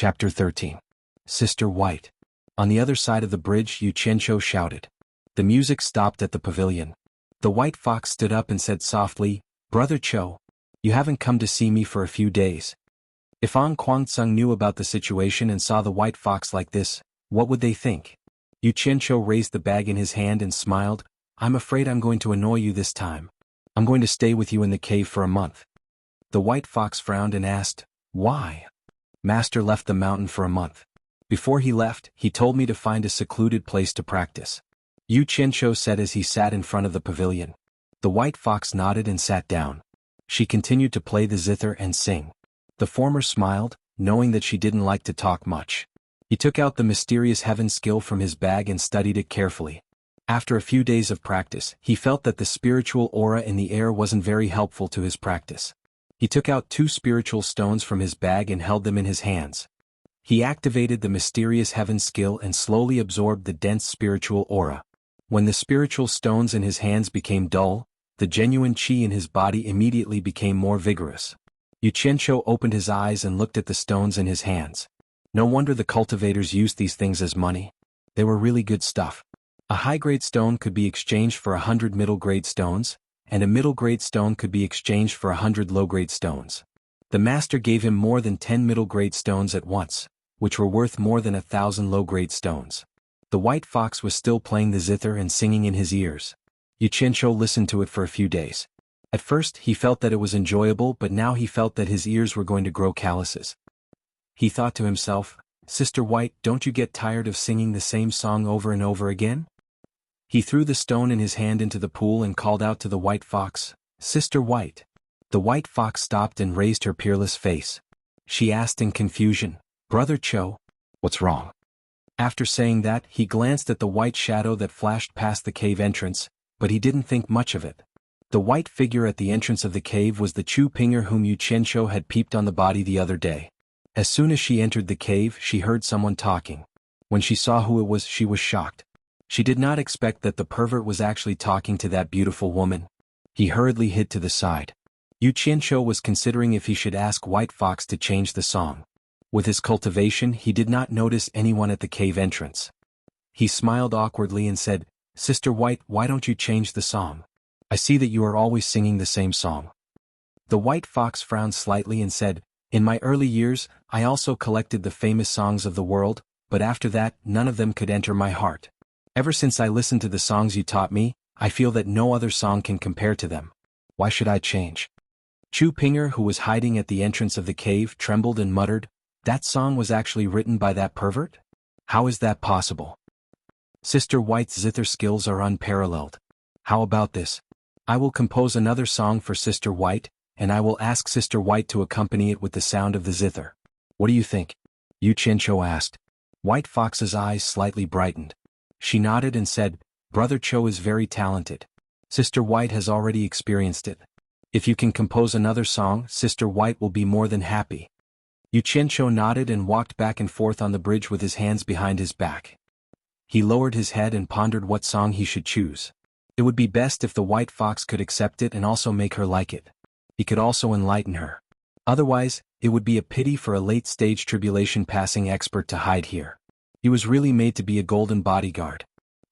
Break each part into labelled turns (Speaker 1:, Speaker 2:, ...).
Speaker 1: Chapter 13. Sister White. On the other side of the bridge, Xianxia shouted. The music stopped at the pavilion. The white fox stood up and said softly, Brother Cho, you haven't come to see me for a few days. If An Kwangtsung knew about the situation and saw the white fox like this, what would they think? Xianxia raised the bag in his hand and smiled. I'm afraid I'm going to annoy you this time. I'm going to stay with you in the cave for a month. The white fox frowned and asked, Why? Master left the mountain for a month. Before he left, he told me to find a secluded place to practice. Xianxia said as he sat in front of the pavilion. The white fox nodded and sat down. She continued to play the zither and sing. The former smiled, knowing that she didn't like to talk much. He took out the mysterious heaven skill from his bag and studied it carefully. After a few days of practice, he felt that the spiritual aura in the air wasn't very helpful to his practice. He took out 2 spiritual stones from his bag and held them in his hands. He activated the mysterious heaven skill and slowly absorbed the dense spiritual aura. When the spiritual stones in his hands became dull, the genuine qi in his body immediately became more vigorous. Xianxia opened his eyes and looked at the stones in his hands. No wonder the cultivators used these things as money. They were really good stuff. A high-grade stone could be exchanged for 100 middle-grade stones, and a middle-grade stone could be exchanged for 100 low-grade stones. The master gave him more than 10 middle-grade stones at once, which were worth more than 1,000 low-grade stones. The white fox was still playing the zither and singing in his ears. Xianxia listened to it for a few days. At first, he felt that it was enjoyable, but now he felt that his ears were going to grow calluses. He thought to himself, Sister White, don't you get tired of singing the same song over and over again? He threw the stone in his hand into the pool and called out to the white fox, Sister White. The white fox stopped and raised her peerless face. She asked in confusion, Brother Cho, what's wrong? After saying that, he glanced at the white shadow that flashed past the cave entrance, but he didn't think much of it. The white figure at the entrance of the cave was the Chu Pinger whom Xianxia had peeped on the body the other day. As soon as she entered the cave, she heard someone talking. When she saw who it was, she was shocked. She did not expect that the pervert was actually talking to that beautiful woman. He hurriedly hid to the side. Xianxia was considering if he should ask White Fox to change the song. With his cultivation, he did not notice anyone at the cave entrance. He smiled awkwardly and said, Sister White, why don't you change the song? I see that you are always singing the same song. The white fox frowned slightly and said, In my early years, I also collected the famous songs of the world, but after that, none of them could enter my heart. Ever since I listened to the songs you taught me, I feel that no other song can compare to them. Why should I change? Chu Pinger, who was hiding at the entrance of the cave, trembled and muttered, That song was actually written by that pervert? How is that possible? Sister White's zither skills are unparalleled. How about this? I will compose another song for Sister White, and I will ask Sister White to accompany it with the sound of the zither. What do you think? Xianxia asked. White Fox's eyes slightly brightened. She nodded and said, Brother Cho is very talented. Sister White has already experienced it. If you can compose another song, Sister White will be more than happy. Xianxia nodded and walked back and forth on the bridge with his hands behind his back. He lowered his head and pondered what song he should choose. It would be best if the white fox could accept it and also make her like it. He could also enlighten her. Otherwise, it would be a pity for a late-stage tribulation passing expert to hide here. He was really made to be a golden bodyguard.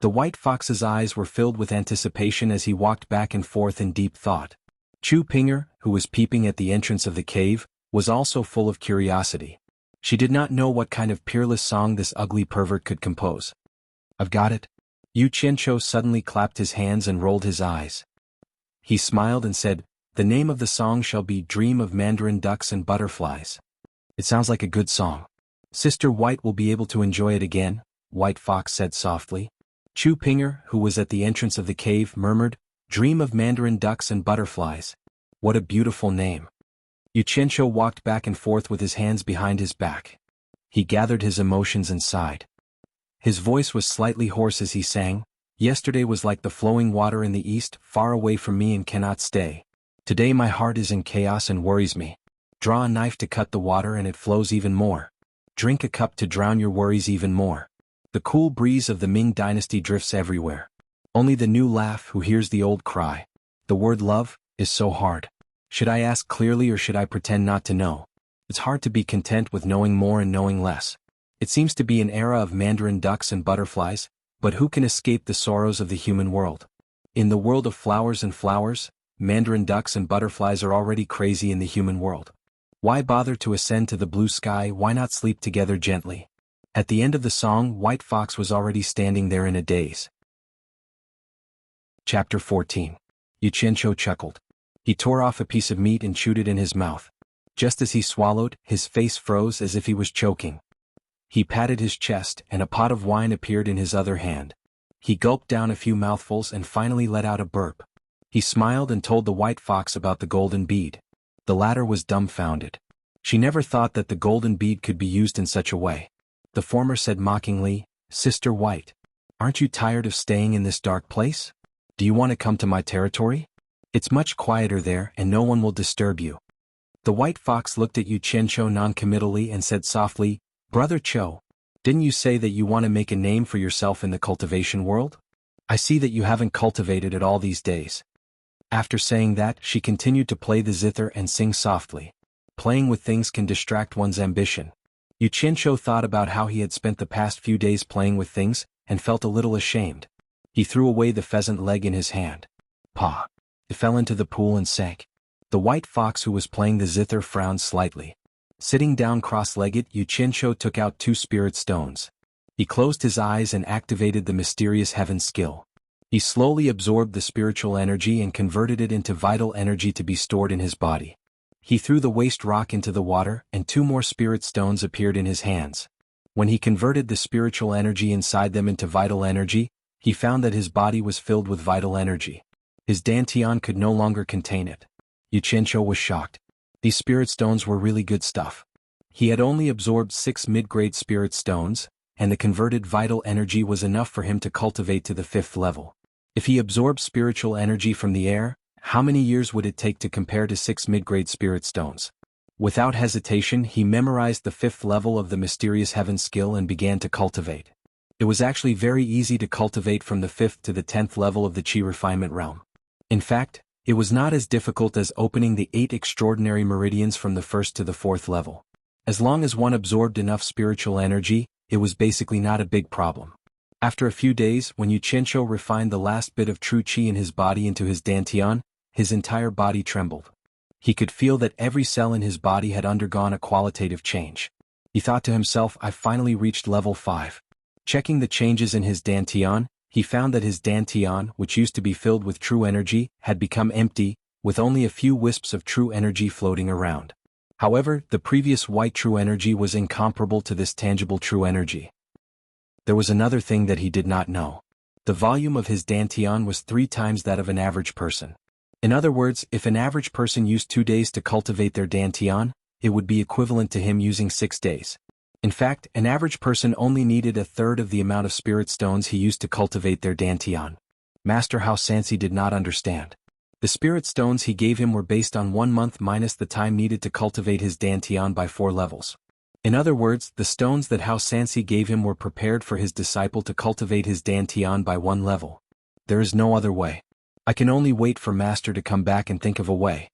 Speaker 1: The white fox's eyes were filled with anticipation as he walked back and forth in deep thought. Chu Pinger, who was peeping at the entrance of the cave, was also full of curiosity. She did not know what kind of peerless song this ugly pervert could compose. I've got it. Xianxia suddenly clapped his hands and rolled his eyes. He smiled and said, The name of the song shall be Dream of Mandarin Ducks and Butterflies. It sounds like a good song. Sister White will be able to enjoy it again, White Fox said softly. Chu Pinger, who was at the entrance of the cave, murmured, Dream of Mandarin Ducks and Butterflies. What a beautiful name. Xianxia walked back and forth with his hands behind his back. He gathered his emotions and sighed. His voice was slightly hoarse as he sang, Yesterday was like the flowing water in the east, far away from me and cannot stay. Today my heart is in chaos and worries me. Draw a knife to cut the water and it flows even more. Drink a cup to drown your worries even more. The cool breeze of the Ming dynasty drifts everywhere. Only the new laugh who hears the old cry. The word love is so hard. Should I ask clearly or should I pretend not to know? It's hard to be content with knowing more and knowing less. It seems to be an era of mandarin ducks and butterflies, but who can escape the sorrows of the human world? In the world of flowers and flowers, mandarin ducks and butterflies are already crazy in the human world. Why bother to ascend to the blue sky? Why not sleep together gently? At the end of the song, White Fox was already standing there in a daze. Chapter 14. Xianxia chuckled. He tore off a piece of meat and chewed it in his mouth. Just as he swallowed, his face froze as if he was choking. He patted his chest, and a pot of wine appeared in his other hand. He gulped down a few mouthfuls and finally let out a burp. He smiled and told the white fox about the golden bead. The latter was dumbfounded. She never thought that the golden bead could be used in such a way. The former said mockingly, "Sister White, aren't you tired of staying in this dark place? Do you want to come to my territory? It's much quieter there and no one will disturb you." The white fox looked at Xianxia noncommittally and said softly, "Brother Cho, didn't you say that you want to make a name for yourself in the cultivation world? I see that you haven't cultivated at all these days." After saying that, she continued to play the zither and sing softly. Playing with things can distract one's ambition. Xianxia thought about how he had spent the past few days playing with things, and felt a little ashamed. He threw away the pheasant leg in his hand. Pah! It fell into the pool and sank. The white fox who was playing the zither frowned slightly. Sitting down cross-legged, Xianxia took out 2 spirit stones. He closed his eyes and activated the mysterious heaven skill. He slowly absorbed the spiritual energy and converted it into vital energy to be stored in his body. He threw the waste rock into the water, and 2 more spirit stones appeared in his hands. When he converted the spiritual energy inside them into vital energy, he found that his body was filled with vital energy. His dantian could no longer contain it. Xianxia was shocked. These spirit stones were really good stuff. He had only absorbed 6 mid-grade spirit stones, and the converted vital energy was enough for him to cultivate to the 5th level. If he absorbed spiritual energy from the air, how many years would it take to compare to 6 mid-grade spirit stones? Without hesitation, he memorized the 5th level of the mysterious heaven skill and began to cultivate. It was actually very easy to cultivate from the 5th to the 10th level of the chi refinement realm. In fact, it was not as difficult as opening the 8 extraordinary meridians from the 1st to the 4th level. As long as one absorbed enough spiritual energy, it was basically not a big problem. After a few days, when Xianxia refined the last bit of true chi in his body into his dantian, his entire body trembled. He could feel that every cell in his body had undergone a qualitative change. He thought to himself, "I've finally reached level 5. Checking the changes in his dantian, he found that his dantian, which used to be filled with true energy, had become empty, with only a few wisps of true energy floating around. However, the previous white true energy was incomparable to this tangible true energy. There was another thing that he did not know. The volume of his dantian was 3 times that of an average person. In other words, if an average person used 2 days to cultivate their dantian, it would be equivalent to him using 6 days. In fact, an average person only needed a third of the amount of spirit stones he used to cultivate their dantian. Master xianxia did not understand. The spirit stones he gave him were based on 1 month minus the time needed to cultivate his dantian by 4 levels. In other words, the stones that xianxia gave him were prepared for his disciple to cultivate his dantian by 1 level. There is no other way. I can only wait for Master to come back and think of a way.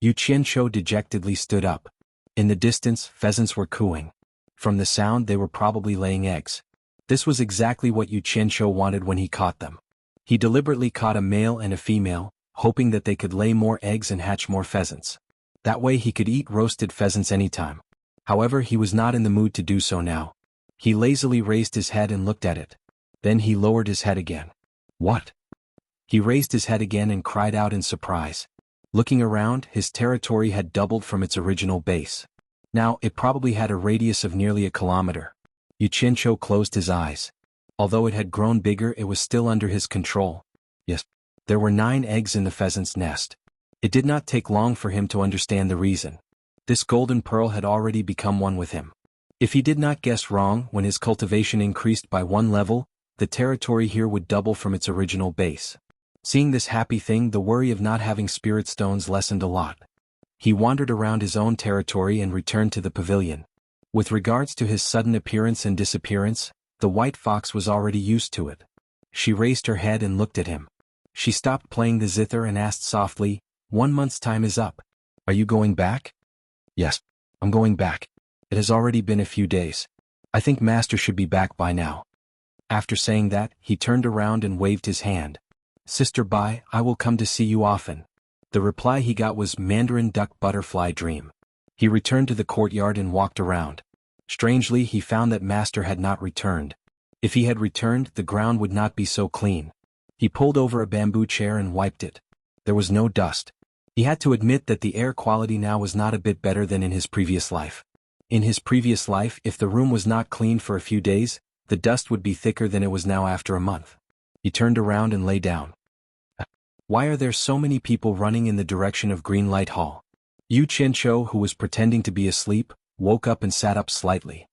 Speaker 1: Xianxia dejectedly stood up. In the distance, pheasants were cooing. From the sound, they were probably laying eggs. This was exactly what Xianxia wanted when he caught them. He deliberately caught a male and a female, hoping that they could lay more eggs and hatch more pheasants. That way he could eat roasted pheasants anytime. However, he was not in the mood to do so now. He lazily raised his head and looked at it. Then he lowered his head again. What? He raised his head again and cried out in surprise. Looking around, his territory had doubled from its original base. Now, it probably had a radius of nearly a kilometer. Xianxia closed his eyes. Although it had grown bigger, it was still under his control. Yes, there were 9 eggs in the pheasant's nest. It did not take long for him to understand the reason. This golden pearl had already become one with him. If he did not guess wrong, when his cultivation increased by 1 level, the territory here would double from its original base. Seeing this happy thing, the worry of not having spirit stones lessened a lot. He wandered around his own territory and returned to the pavilion. With regards to his sudden appearance and disappearance, the white fox was already used to it. She raised her head and looked at him. She stopped playing the zither and asked softly, 1 month's time is up. Are you going back? Yes. I'm going back. It has already been a few days. I think Master should be back by now. After saying that, he turned around and waved his hand. Sister Bai, I will come to see you often. The reply he got was Mandarin Duck Butterfly Dream. He returned to the courtyard and walked around. Strangely, he found that Master had not returned. If he had returned, the ground would not be so clean. He pulled over a bamboo chair and wiped it. There was no dust. He had to admit that the air quality now was not a bit better than in his previous life. In his previous life, if the room was not cleaned for a few days, the dust would be thicker than it was now after a month. He turned around and lay down. Why are there so many people running in the direction of Green Light Hall? Yu Qianzhou, who was pretending to be asleep, woke up and sat up slightly.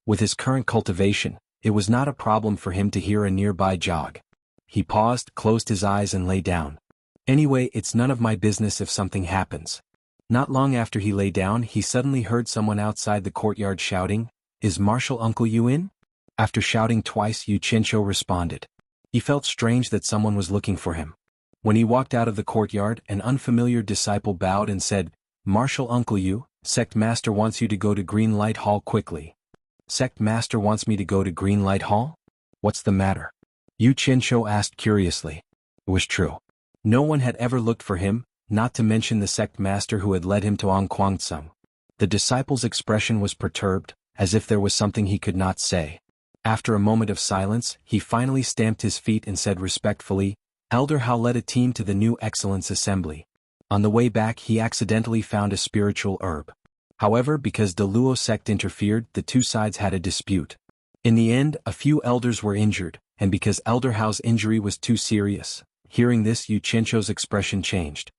Speaker 1: With his current cultivation, it was not a problem for him to hear a nearby jog. He paused, closed his eyes and lay down. Anyway, it's none of my business if something happens. Not long after he lay down, he suddenly heard someone outside the courtyard shouting, "Is Martial Uncle Yu in?" After shouting twice, Yu Qianzhou responded. He felt strange that someone was looking for him. When he walked out of the courtyard, an unfamiliar disciple bowed and said, "Martial Uncle Yu, Sect Master wants you to go to Green Light Hall quickly." "Sect Master wants me to go to Green Light Hall? What's the matter?" Yu Qianzhou asked curiously. It was true. No one had ever looked for him, not to mention the sect master who had led him to Angquangsung. The disciple's expression was perturbed, as if there was something he could not say. After a moment of silence, he finally stamped his feet and said respectfully, "Elder Hao led a team to the New Excellence Assembly. On the way back he accidentally found a spiritual herb. However, because the Luo sect interfered, the two sides had a dispute. In the end, a few elders were injured, and because Elder Hao's injury was too serious." Hearing this, Yu Qianzhou's expression changed.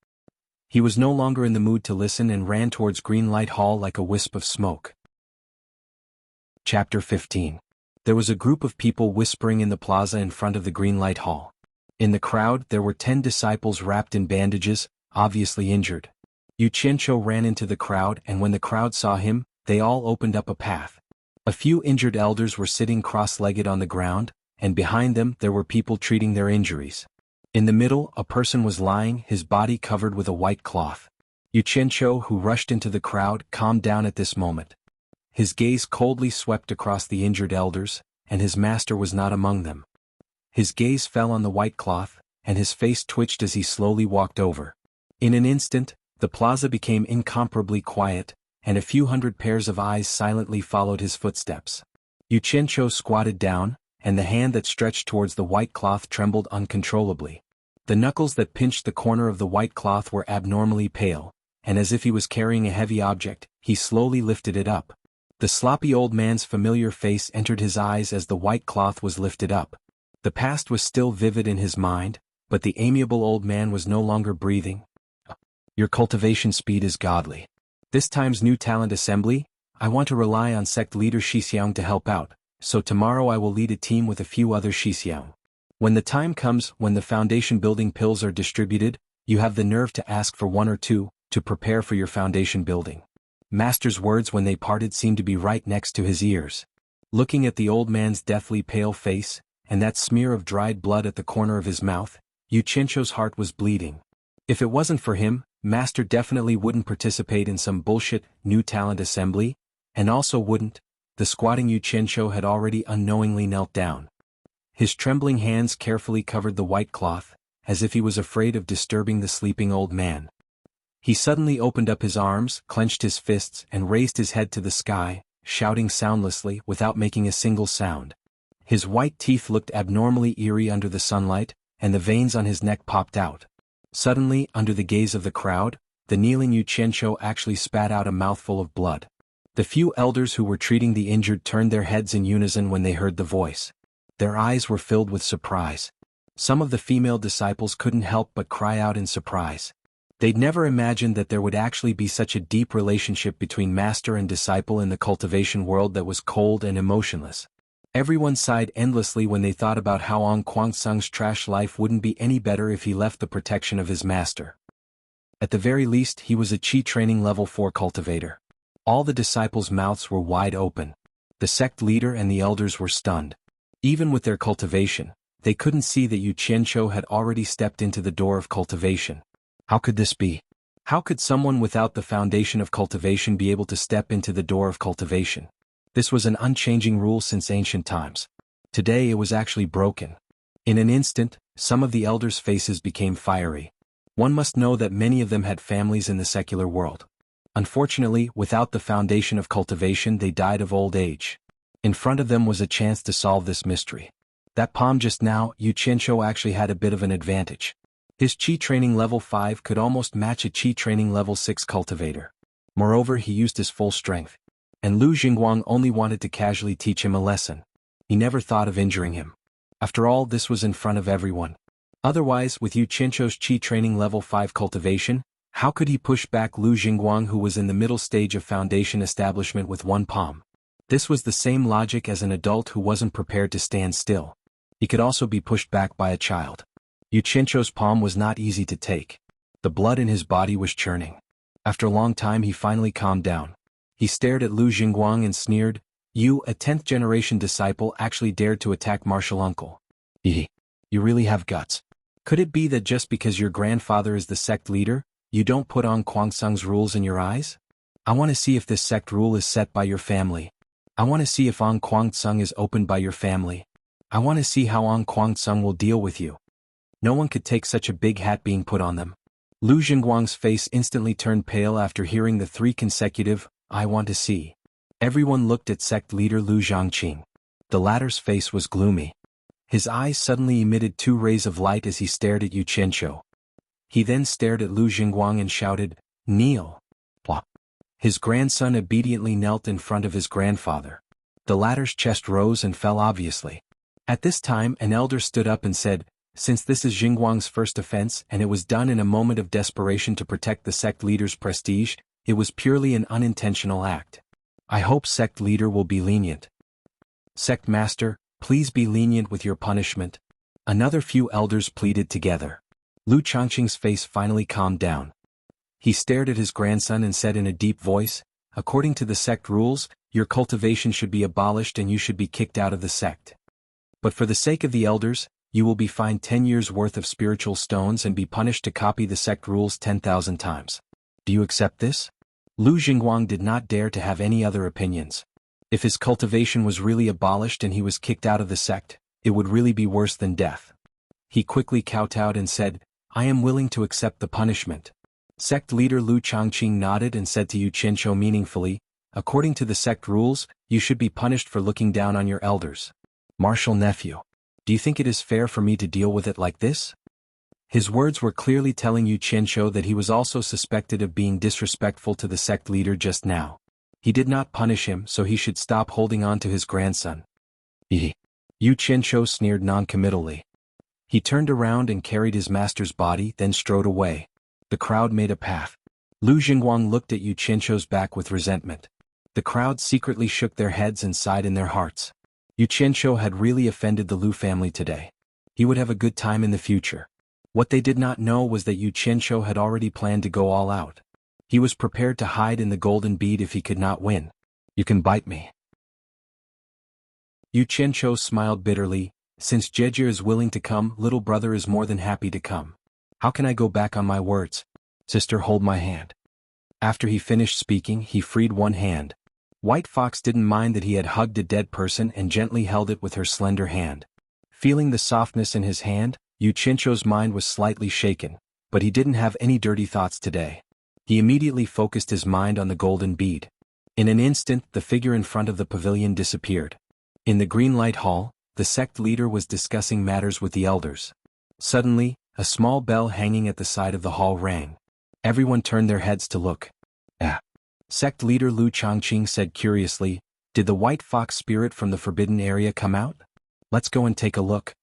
Speaker 1: He was no longer in the mood to listen and ran towards Green Light Hall like a wisp of smoke. Chapter 15. There was a group of people whispering in the plaza in front of the Green Light Hall. In the crowd, there were 10 disciples wrapped in bandages, obviously injured. Yu Qianzhou ran into the crowd, and when the crowd saw him, they all opened up a path. A few injured elders were sitting cross-legged on the ground, and behind them there were people treating their injuries. In the middle, a person was lying, his body covered with a white cloth. Yu Qianzhou, who rushed into the crowd, calmed down at this moment. His gaze coldly swept across the injured elders, and his master was not among them. His gaze fell on the white cloth, and his face twitched as he slowly walked over. In an instant, the plaza became incomparably quiet, and a few hundred pairs of eyes silently followed his footsteps. Yu Qianzhou squatted down, and the hand that stretched towards the white cloth trembled uncontrollably. The knuckles that pinched the corner of the white cloth were abnormally pale, and as if he was carrying a heavy object, he slowly lifted it up. The sloppy old man's familiar face entered his eyes as the white cloth was lifted up. The past was still vivid in his mind, but the amiable old man was no longer breathing. "Your cultivation speed is godly. This time's new talent assembly, I want to rely on sect leader Xixiang to help out, so tomorrow I will lead a team with a few other Xixiang. When the time comes when the foundation building pills are distributed, you have the nerve to ask for one or two, to prepare for your foundation building." Master's words when they parted seemed to be right next to his ears. Looking at the old man's deathly pale face, and that smear of dried blood at the corner of his mouth, Yu Qianzhou's heart was bleeding. If it wasn't for him, Master definitely wouldn't participate in some bullshit new talent assembly, and also wouldn't. The squatting Yu Qianzhou had already unknowingly knelt down. His trembling hands carefully covered the white cloth, as if he was afraid of disturbing the sleeping old man. He suddenly opened up his arms, clenched his fists, and raised his head to the sky, shouting soundlessly without making a single sound. His white teeth looked abnormally eerie under the sunlight, and the veins on his neck popped out. Suddenly, under the gaze of the crowd, the kneeling Yu Qianzhou actually spat out a mouthful of blood. The few elders who were treating the injured turned their heads in unison when they heard the voice. Their eyes were filled with surprise. Some of the female disciples couldn't help but cry out in surprise. They'd never imagined that there would actually be such a deep relationship between master and disciple in the cultivation world that was cold and emotionless. Everyone sighed endlessly when they thought about how Angquangsung's trash life wouldn't be any better if he left the protection of his master. At the very least, he was a Qi training level 4 cultivator. All the disciples' mouths were wide open. The sect leader and the elders were stunned. Even with their cultivation, they couldn't see that Yu Qianzhou had already stepped into the door of cultivation. How could this be? How could someone without the foundation of cultivation be able to step into the door of cultivation? This was an unchanging rule since ancient times. Today it was actually broken. In an instant, some of the elders' faces became fiery. One must know that many of them had families in the secular world. Unfortunately, without the foundation of cultivation they died of old age. In front of them was a chance to solve this mystery. That palm just now, Xianxia actually had a bit of an advantage. His Qi training level 5 could almost match a Qi training level 6 cultivator. Moreover, he used his full strength. And Lu Jingguang only wanted to casually teach him a lesson. He never thought of injuring him. After all, this was in front of everyone. Otherwise, with Xianxia's Qi training level 5 cultivation, how could he push back Lu Jingguang, who was in the middle stage of foundation establishment, with one palm? This was the same logic as an adult who wasn't prepared to stand still. He could also be pushed back by a child. Xianxia's palm was not easy to take. The blood in his body was churning. After a long time he finally calmed down. He stared at Lu Jingguang and sneered, "You, a 10th generation disciple, actually dared to attack martial uncle. You really have guts. Could it be that just because your grandfather is the sect leader, you don't put on Kuangsung's rules in your eyes? I want to see if this sect rule is set by your family. I want to see if On Kuangsung is opened by your family. I want to see how On Kuangsung will deal with you." No one could take such a big hat being put on them. Lu Jingguang's face instantly turned pale after hearing the 3 consecutive, "I want to see." Everyone looked at sect leader Lu Zhangqing. The latter's face was gloomy. His eyes suddenly emitted 2 rays of light as he stared at Xianxia. He then stared at Lu Jingguang and shouted, "Kneel." His grandson obediently knelt in front of his grandfather. The latter's chest rose and fell obviously. At this time an elder stood up and said, "Since this is Jingguang's first offense and it was done in a moment of desperation to protect the sect leader's prestige, it was purely an unintentional act. I hope sect leader will be lenient. Sect master, please be lenient with your punishment." Another few elders pleaded together. Lu Changqing's face finally calmed down. He stared at his grandson and said in a deep voice, "According to the sect rules, your cultivation should be abolished and you should be kicked out of the sect. But for the sake of the elders, you will be fined 10 years' worth of spiritual stones and be punished to copy the sect rules 10,000 times. Do you accept this?" Lu Jingguang did not dare to have any other opinions. If his cultivation was really abolished and he was kicked out of the sect, it would really be worse than death. He quickly kowtowed and said, "I am willing to accept the punishment." Sect leader Lu Changqing nodded and said to Xianxia meaningfully, "According to the sect rules, you should be punished for looking down on your elders. Martial nephew, do you think it is fair for me to deal with it like this?" His words were clearly telling Xianxia that he was also suspected of being disrespectful to the sect leader just now. He did not punish him, so he should stop holding on to his grandson. Xianxia sneered noncommittally. He turned around and carried his master's body, then strode away. The crowd made a path. Lu Jingguang looked at Xianxia's back with resentment. The crowd secretly shook their heads and sighed in their hearts. Xianxia had really offended the Lu family today. He would have a good time in the future. What they did not know was that Xianxia had already planned to go all out. He was prepared to hide in the golden bead if he could not win. "You can bite me." Xianxia smiled bitterly. "Since Jejir is willing to come, little brother is more than happy to come. How can I go back on my words? Sister, hold my hand." After he finished speaking, he freed one hand. White Fox didn't mind that he had hugged a dead person and gently held it with her slender hand. Feeling the softness in his hand, Xianxia's mind was slightly shaken, but he didn't have any dirty thoughts today. He immediately focused his mind on the golden bead. In an instant, the figure in front of the pavilion disappeared. In the green light hall, the sect leader was discussing matters with the elders. Suddenly, a small bell hanging at the side of the hall rang. Everyone turned their heads to look. Sect leader Lu Changqing said curiously, "Did the white fox spirit from the forbidden area come out? Let's go and take a look."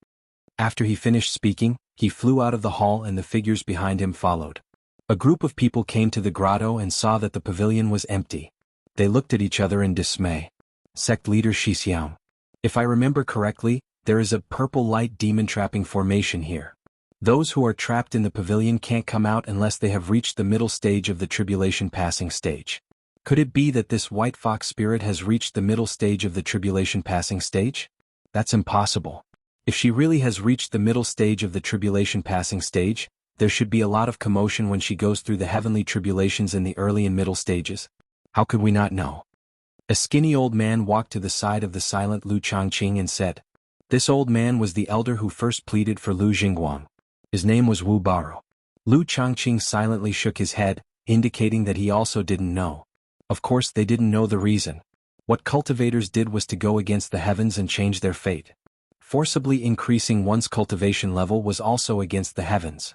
Speaker 1: After he finished speaking, he flew out of the hall and the figures behind him followed. A group of people came to the grotto and saw that the pavilion was empty. They looked at each other in dismay. Sect leader Xixiang, "If I remember correctly, there is a purple light demon trapping formation here. Those who are trapped in the pavilion can't come out unless they have reached the middle stage of the tribulation passing stage. Could it be that this white fox spirit has reached the middle stage of the tribulation passing stage? That's impossible. If she really has reached the middle stage of the tribulation passing stage, There should be a lot of commotion when she goes through the heavenly tribulations in the early and middle stages. How could we not know? A skinny old man walked to the side of the silent Lu Changqing and said. This old man was the elder who first pleaded for Lu Jingguang. His name was Wu Baru. Lu Changqing silently shook his head, indicating that he also didn't know. Of course they didn't know the reason. What cultivators did was to go against the heavens and change their fate. Forcibly increasing one's cultivation level was also against the heavens.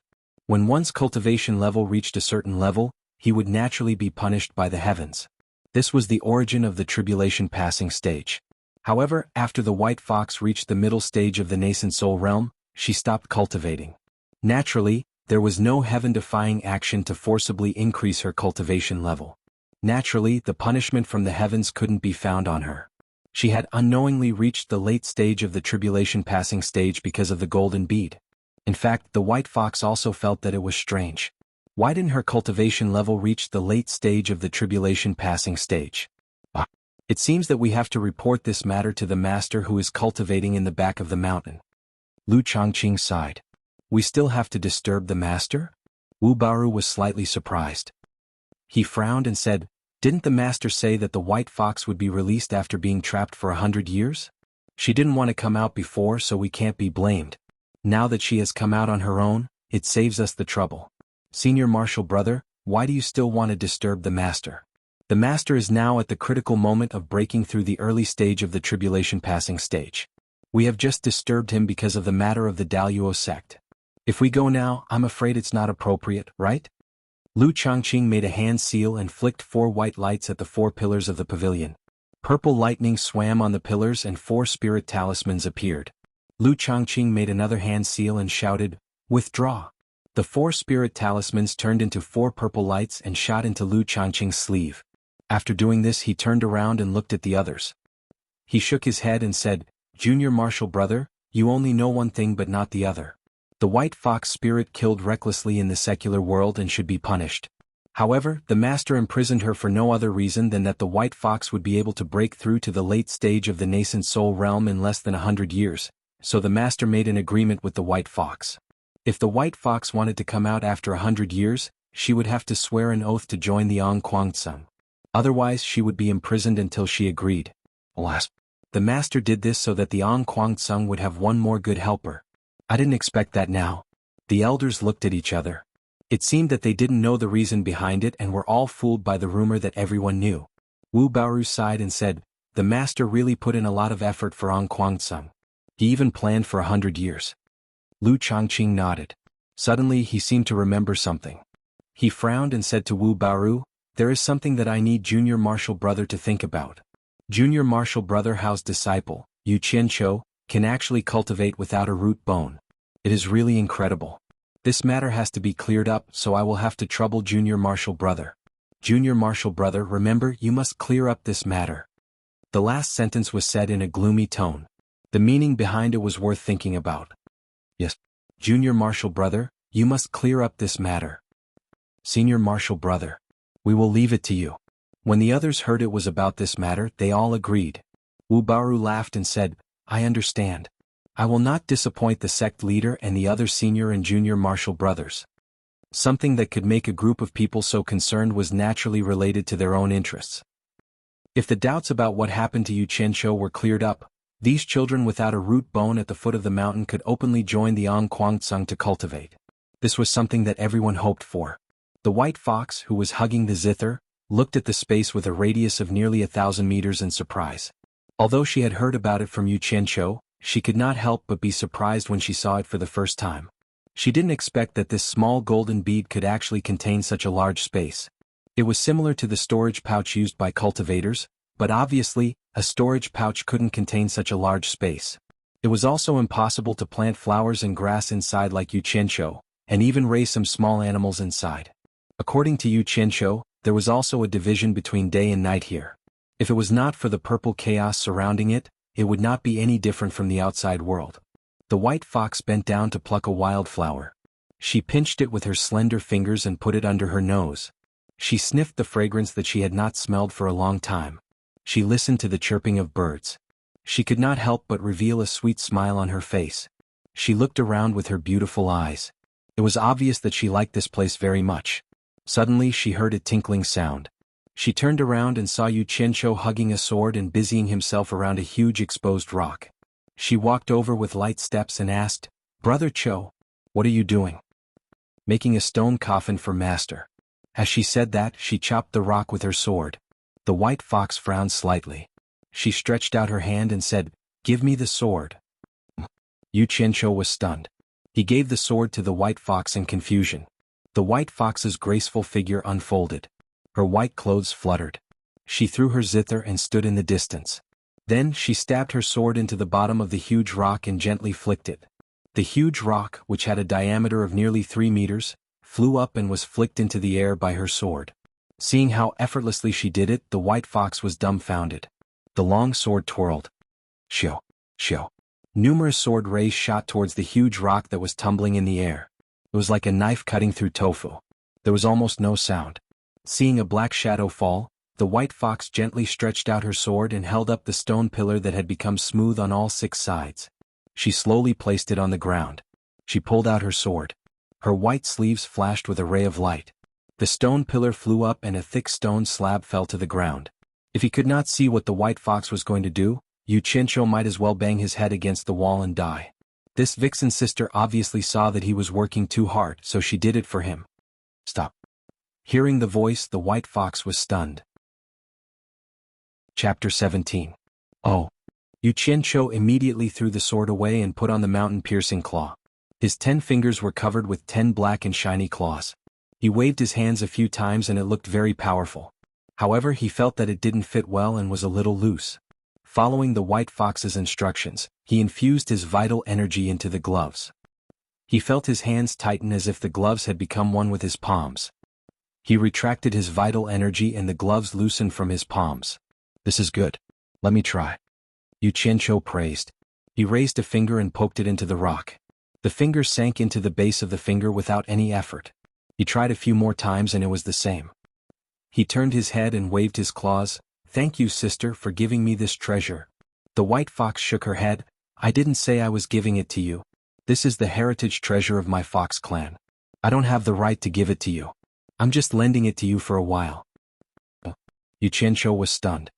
Speaker 1: When one's cultivation level reached a certain level, he would naturally be punished by the heavens. This was the origin of the tribulation passing stage. However, after the white fox reached the middle stage of the nascent soul realm, she stopped cultivating. Naturally, there was no heaven-defying action to forcibly increase her cultivation level. Naturally, the punishment from the heavens couldn't be found on her. She had unknowingly reached the late stage of the tribulation passing stage because of the golden bead. In fact, the white fox also felt that it was strange. Why didn't her cultivation level reach the late stage of the tribulation passing stage? It seems that we have to report this matter to the master who is cultivating in the back of the mountain. Lu Changqing sighed. We still have to disturb the master? Wu Baru was slightly surprised. He frowned and said, didn't the master say that the white fox would be released after being trapped for 100 years? She didn't want to come out before, so we can't be blamed. Now that she has come out on her own, it saves us the trouble. Senior Martial Brother, why do you still want to disturb the master? The master is now at the critical moment of breaking through the early stage of the tribulation passing stage. We have just disturbed him because of the matter of the Daluo sect. If we go now, I'm afraid it's not appropriate, right? Lu Changqing made a hand seal and flicked 4 white lights at the 4 pillars of the pavilion. Purple lightning swam on the pillars and 4 spirit talismans appeared. Lu Changqing made another hand seal and shouted, withdraw. The 4 spirit talismans turned into 4 purple lights and shot into Lu Changqing's sleeve. After doing this he turned around and looked at the others. He shook his head and said, Junior Martial Brother, you only know one thing but not the other. The white fox spirit killed recklessly in the secular world and should be punished. However, the master imprisoned her for no other reason than that the white fox would be able to break through to the late stage of the nascent soul realm in less than 100 years, so the master made an agreement with the white fox. If the white fox wanted to come out after 100 years, she would have to swear an oath to join the Xuanhuan. Otherwise she would be imprisoned until she agreed. Alas, the master did this so that the Xuanhuan would have one more good helper. I didn't expect that now. The elders looked at each other. It seemed that they didn't know the reason behind it and were all fooled by the rumor that everyone knew. Wu Baoru sighed and said, the master really put in a lot of effort for Xuanhuan. He even planned for 100 years. Lu Changqing nodded. Suddenly he seemed to remember something. He frowned and said to Wu Baoru, there is something that I need Junior Martial Brother to think about. Junior Martial Brother Hao's disciple, Yu Qianqiu, can actually cultivate without a root bone. It is really incredible. This matter has to be cleared up, so I will have to trouble Junior Martial Brother. Junior Martial Brother, remember, you must clear up this matter. The last sentence was said in a gloomy tone. The meaning behind it was worth thinking about. Yes. Junior Martial Brother, you must clear up this matter. Senior Martial Brother, we will leave it to you. When the others heard it was about this matter, they all agreed. Wu Baoru laughed and said, I understand. I will not disappoint the sect leader and the other senior and junior martial brothers. Something that could make a group of people so concerned was naturally related to their own interests. If the doubts about what happened to Yu Qianqiu were cleared up, these children without a root bone at the foot of the mountain could openly join the Xuanhuan to cultivate. This was something that everyone hoped for. The white fox, who was hugging the zither, looked at the space with a radius of nearly 1,000 meters in surprise. Although she had heard about it from Yu Qianqiu, she could not help but be surprised when she saw it for the first time. She didn't expect that this small golden bead could actually contain such a large space. It was similar to the storage pouch used by cultivators, but obviously, a storage pouch couldn't contain such a large space. It was also impossible to plant flowers and grass inside like Yu Qianqiu, and even raise some small animals inside. According to Yu Qianqiu, there was also a division between day and night here. If it was not for the purple chaos surrounding it, it would not be any different from the outside world. The white fox bent down to pluck a wildflower. She pinched it with her slender fingers and put it under her nose. She sniffed the fragrance that she had not smelled for a long time. She listened to the chirping of birds. She could not help but reveal a sweet smile on her face. She looked around with her beautiful eyes. It was obvious that she liked this place very much. Suddenly she heard a tinkling sound. She turned around and saw Xianxia hugging a sword and busying himself around a huge exposed rock. She walked over with light steps and asked, "Brother Cho, what are you doing?" "Making a stone coffin for master." As she said that, she chopped the rock with her sword. The white fox frowned slightly. She stretched out her hand and said, "Give me the sword." Xianxia was stunned. He gave the sword to the white fox in confusion. The white fox's graceful figure unfolded. Her white clothes fluttered. She threw her zither and stood in the distance. Then she stabbed her sword into the bottom of the huge rock and gently flicked it. The huge rock, which had a diameter of nearly 3 meters, flew up and was flicked into the air by her sword. Seeing how effortlessly she did it, the white fox was dumbfounded. The long sword twirled. Shio, shio. Numerous sword rays shot towards the huge rock that was tumbling in the air. It was like a knife cutting through tofu. There was almost no sound. Seeing a black shadow fall, the white fox gently stretched out her sword and held up the stone pillar that had become smooth on all 6 sides. She slowly placed it on the ground. She pulled out her sword. Her white sleeves flashed with a ray of light. The stone pillar flew up and a thick stone slab fell to the ground. If he could not see what the white fox was going to do, Xianxia might as well bang his head against the wall and die. This vixen sister obviously saw that he was working too hard, so she did it for him. "Stop." Hearing the voice, the white fox was stunned. Chapter 17. Oh. Xianxia immediately threw the sword away and put on the mountain-piercing claw. His 10 fingers were covered with 10 black and shiny claws. He waved his hands a few times and it looked very powerful. However, he felt that it didn't fit well and was a little loose. Following the white fox's instructions, he infused his vital energy into the gloves. He felt his hands tighten as if the gloves had become one with his palms. He retracted his vital energy and the gloves loosened from his palms. "This is good. Let me try." Xianxia praised. He raised a finger and poked it into the rock. The finger sank into the base of the finger without any effort. He tried a few more times and it was the same. He turned his head and waved his claws. "Thank you, sister, for giving me this treasure." The white fox shook her head. "I didn't say I was giving it to you. This is the heritage treasure of my fox clan. I don't have the right to give it to you. I'm just lending it to you for a while." Xianxia was stunned.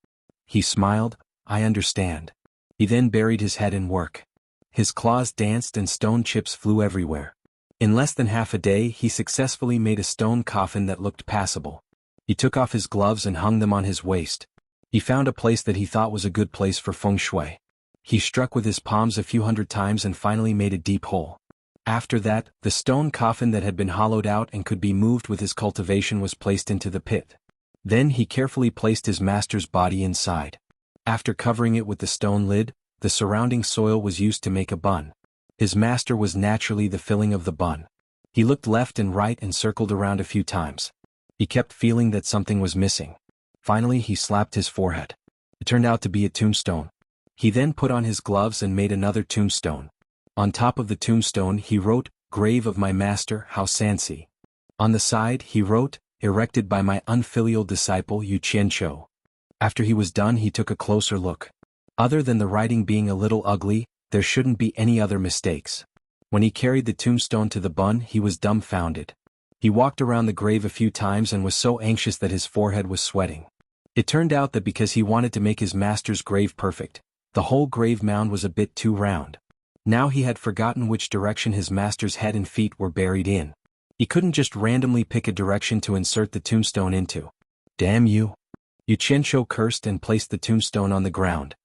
Speaker 1: He smiled. "I understand." He then buried his head in work. His claws danced and stone chips flew everywhere. In less than half a day, he successfully made a stone coffin that looked passable. He took off his gloves and hung them on his waist. He found a place that he thought was a good place for feng shui. He struck with his palms a few hundred times and finally made a deep hole. After that, the stone coffin that had been hollowed out and could be moved with his cultivation was placed into the pit. Then he carefully placed his master's body inside. After covering it with the stone lid, the surrounding soil was used to make a bun. His master was naturally the filling of the bun. He looked left and right and circled around a few times. He kept feeling that something was missing. Finally, he slapped his forehead. It turned out to be a tombstone. He then put on his gloves and made another tombstone. On top of the tombstone he wrote, "Grave of my master, xianxia." On the side he wrote, "Erected by my unfilial disciple Xianxia." After he was done he took a closer look. Other than the writing being a little ugly, there shouldn't be any other mistakes. When he carried the tombstone to the bun he was dumbfounded. He walked around the grave a few times and was so anxious that his forehead was sweating. It turned out that because he wanted to make his master's grave perfect, the whole grave mound was a bit too round. Now he had forgotten which direction his master's head and feet were buried in. He couldn't just randomly pick a direction to insert the tombstone into. "Damn you!" Xianxia cursed and placed the tombstone on the ground.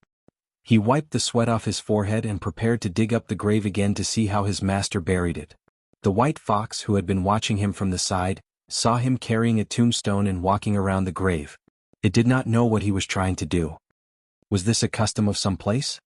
Speaker 1: He wiped the sweat off his forehead and prepared to dig up the grave again to see how his master buried it. The white fox, who had been watching him from the side, saw him carrying a tombstone and walking around the grave. It did not know what he was trying to do. Was this a custom of some place?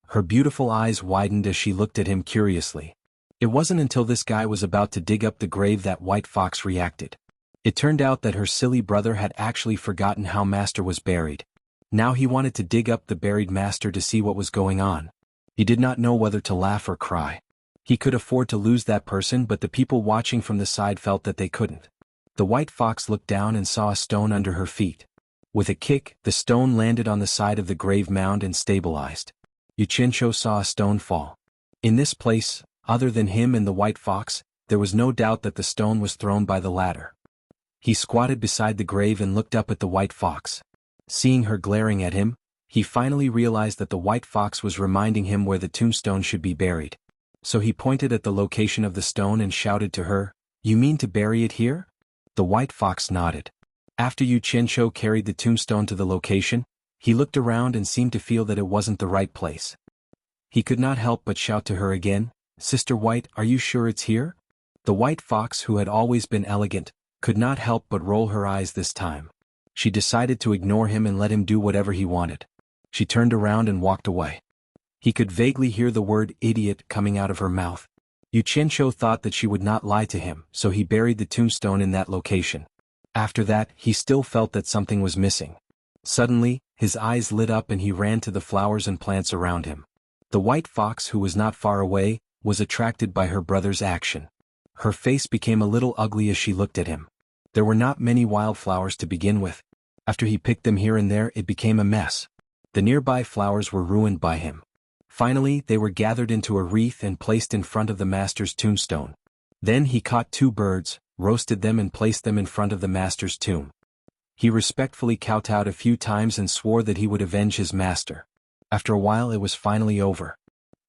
Speaker 1: Her beautiful eyes widened as she looked at him curiously. It wasn't until this guy was about to dig up the grave that white fox reacted. It turned out that her silly brother had actually forgotten how master was buried. Now he wanted to dig up the buried master to see what was going on. He did not know whether to laugh or cry. He could afford to lose that person, but the people watching from the side felt that they couldn't. The white fox looked down and saw a stone under her feet. With a kick, the stone landed on the side of the grave mound and stabilized. Xianxia saw a stone fall. In this place, other than him and the white fox, there was no doubt that the stone was thrown by the latter. He squatted beside the grave and looked up at the white fox. Seeing her glaring at him, he finally realized that the white fox was reminding him where the tombstone should be buried. So he pointed at the location of the stone and shouted to her, "You mean to bury it here?" The white fox nodded. After Xianxia carried the tombstone to the location, he looked around and seemed to feel that it wasn't the right place. He could not help but shout to her again, "Sister White, are you sure it's here?" The white fox, who had always been elegant, could not help but roll her eyes this time. She decided to ignore him and let him do whatever he wanted. She turned around and walked away. He could vaguely hear the word idiot coming out of her mouth. Xianxia thought that she would not lie to him, so he buried the tombstone in that location. After that, he still felt that something was missing. Suddenly, his eyes lit up and he ran to the flowers and plants around him. The white fox, who was not far away, was attracted by her brother's action. Her face became a little ugly as she looked at him. There were not many wildflowers to begin with. After he picked them here and there, it became a mess. The nearby flowers were ruined by him. Finally, they were gathered into a wreath and placed in front of the master's tombstone. Then he caught 2 birds, roasted them and placed them in front of the master's tomb. He respectfully kowtowed a few times and swore that he would avenge his master. After a while it was finally over.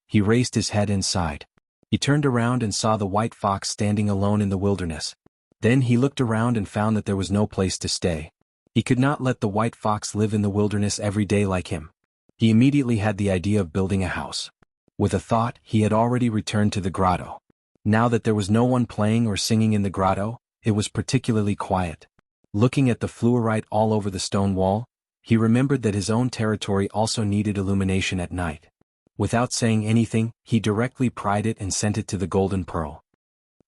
Speaker 1: He raised his head and sighed. He turned around and saw the white fox standing alone in the wilderness. Then he looked around and found that there was no place to stay. He could not let the white fox live in the wilderness every day like him. He immediately had the idea of building a house. With a thought, he had already returned to the grotto. Now that there was no one playing or singing in the grotto, it was particularly quiet. Looking at the fluorite all over the stone wall, he remembered that his own territory also needed illumination at night. Without saying anything, he directly pried it and sent it to the golden pearl.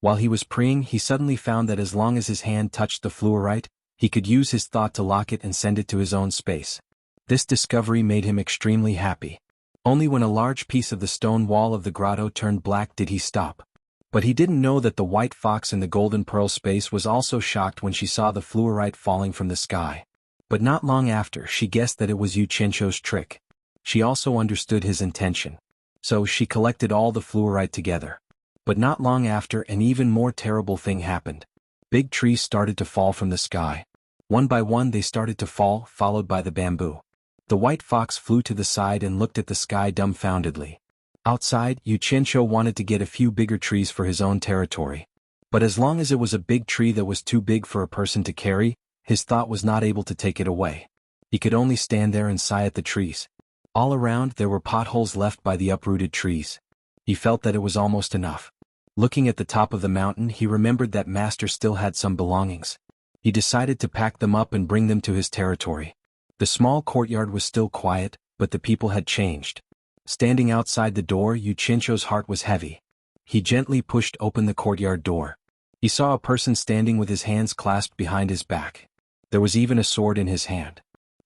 Speaker 1: While he was praying, he suddenly found that as long as his hand touched the fluorite, he could use his thought to lock it and send it to his own space. This discovery made him extremely happy. Only when a large piece of the stone wall of the grotto turned black did he stop. But he didn't know that the white fox in the golden pearl space was also shocked when she saw the fluorite falling from the sky. But not long after, she guessed that it was Xianxia's trick. She also understood his intention. So she collected all the fluorite together. But not long after, an even more terrible thing happened. Big trees started to fall from the sky. One by one they started to fall, followed by the bamboo. The white fox flew to the side and looked at the sky dumbfoundedly. Outside, Xianxia wanted to get a few bigger trees for his own territory. But as long as it was a big tree that was too big for a person to carry, his thought was not able to take it away. He could only stand there and sigh at the trees. All around there were potholes left by the uprooted trees. He felt that it was almost enough. Looking at the top of the mountain, he remembered that Master still had some belongings. He decided to pack them up and bring them to his territory. The small courtyard was still quiet, but the people had changed. Standing outside the door, Xianxia's heart was heavy. He gently pushed open the courtyard door. He saw a person standing with his hands clasped behind his back. There was even a sword in his hand.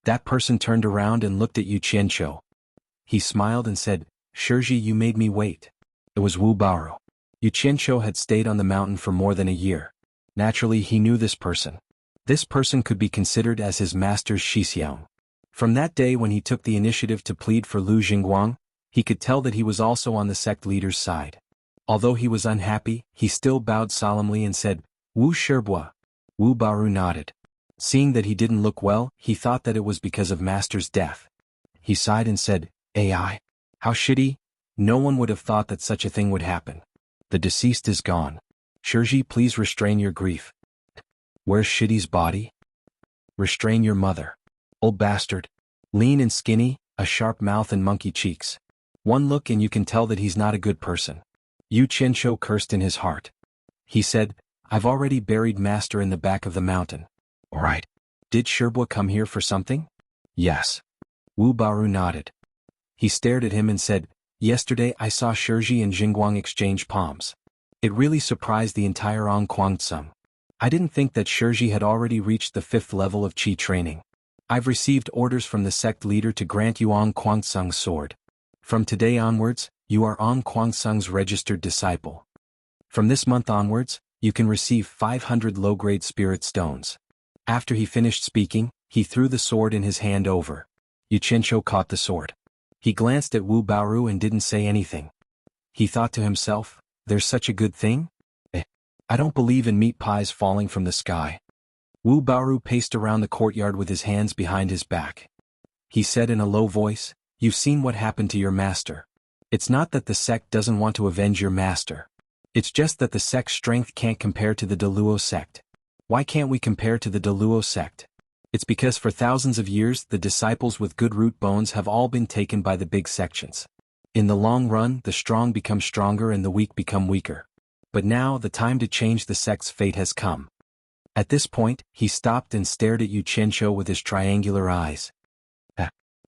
Speaker 1: That person turned around and looked at Xianxia. He smiled and said, "Shirji, you made me wait." It was Wu Baoru. Xianxia had stayed on the mountain for more than a year. Naturally, he knew this person. This person could be considered as his master's Xixiang. From that day when he took the initiative to plead for Lu Jingguang, he could tell that he was also on the sect leader's side. Although he was unhappy, he still bowed solemnly and said, "Wu Shibua." Wu Baoru nodded. Seeing that he didn't look well, he thought that it was because of Master's death. He sighed and said, "AI. How shitty. No one would have thought that such a thing would happen. The deceased is gone. Shirji, please restrain your grief." "Where's Shitty's body?" "Restrain your mother. Old bastard. Lean and skinny, a sharp mouth and monkey cheeks. One look and you can tell that he's not a good person." Xianxia cursed in his heart. He said, "I've already buried Master in the back of the mountain." "All right. Did Shibua come here for something?" "Yes." Wu Baoru nodded. He stared at him and said, "Yesterday I saw Shirji and Jingguang exchange palms. It really surprised the entire Kwangtsung. I didn't think that Shirji had already reached the 5th level of Qi training. I've received orders from the sect leader to grant you Kwangtsung's sword. From today onwards, you are Kwangtsung's registered disciple. From this month onwards, you can receive 500 low-grade spirit stones." After he finished speaking, he threw the sword in his hand over. Xianxia caught the sword. He glanced at Wu Baoru and didn't say anything. He thought to himself, "There's such a good thing? I don't believe in meat pies falling from the sky. Wu Baoru paced around the courtyard with his hands behind his back. He said in a low voice, "You've seen what happened to your master. It's not that the sect doesn't want to avenge your master. It's just that the sect's strength can't compare to the Deluo sect. Why can't we compare to the Deluo sect? It's because for thousands of years the disciples with good root bones have all been taken by the big sections. In the long run the strong become stronger and the weak become weaker. But now the time to change the sect's fate has come." At this point, he stopped and stared at Yu Qianzhou with his triangular eyes.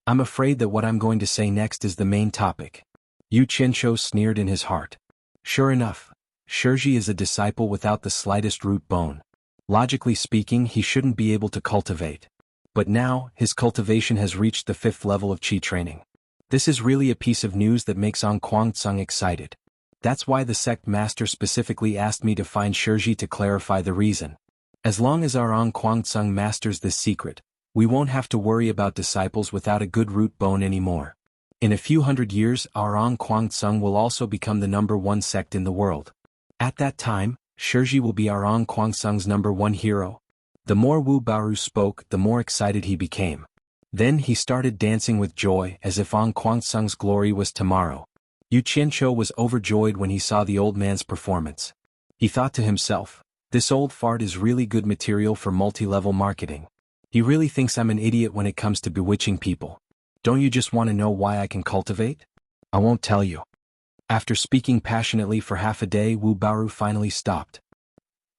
Speaker 1: I'm afraid that what I'm going to say next is the main topic. Yu Qianzhou sneered in his heart. Sure enough, Shiji is a disciple without the slightest root bone. Logically speaking, he shouldn't be able to cultivate. But now, his cultivation has reached the 5th level of qi training. This is really a piece of news that makes An Kuang-tsung excited. That's why the sect master specifically asked me to find Shiji to clarify the reason. As long as our An Kuang-tsung masters this secret, we won't have to worry about disciples without a good root bone anymore. In a few hundred years our An Kuang-tsung will also become the #1 sect in the world. At that time, Shiji will be our An Kuang-tsung's #1 hero. The more Wu Baoru spoke, the more excited he became. Then he started dancing with joy as if An Kuang-tsung's glory was tomorrow. Yu Qianzhou was overjoyed when he saw the old man's performance. He thought to himself, this old fart is really good material for multi-level marketing. He really thinks I'm an idiot when it comes to bewitching people. Don't you just want to know why I can cultivate? I won't tell you. After speaking passionately for half a day, Wu Baoru finally stopped.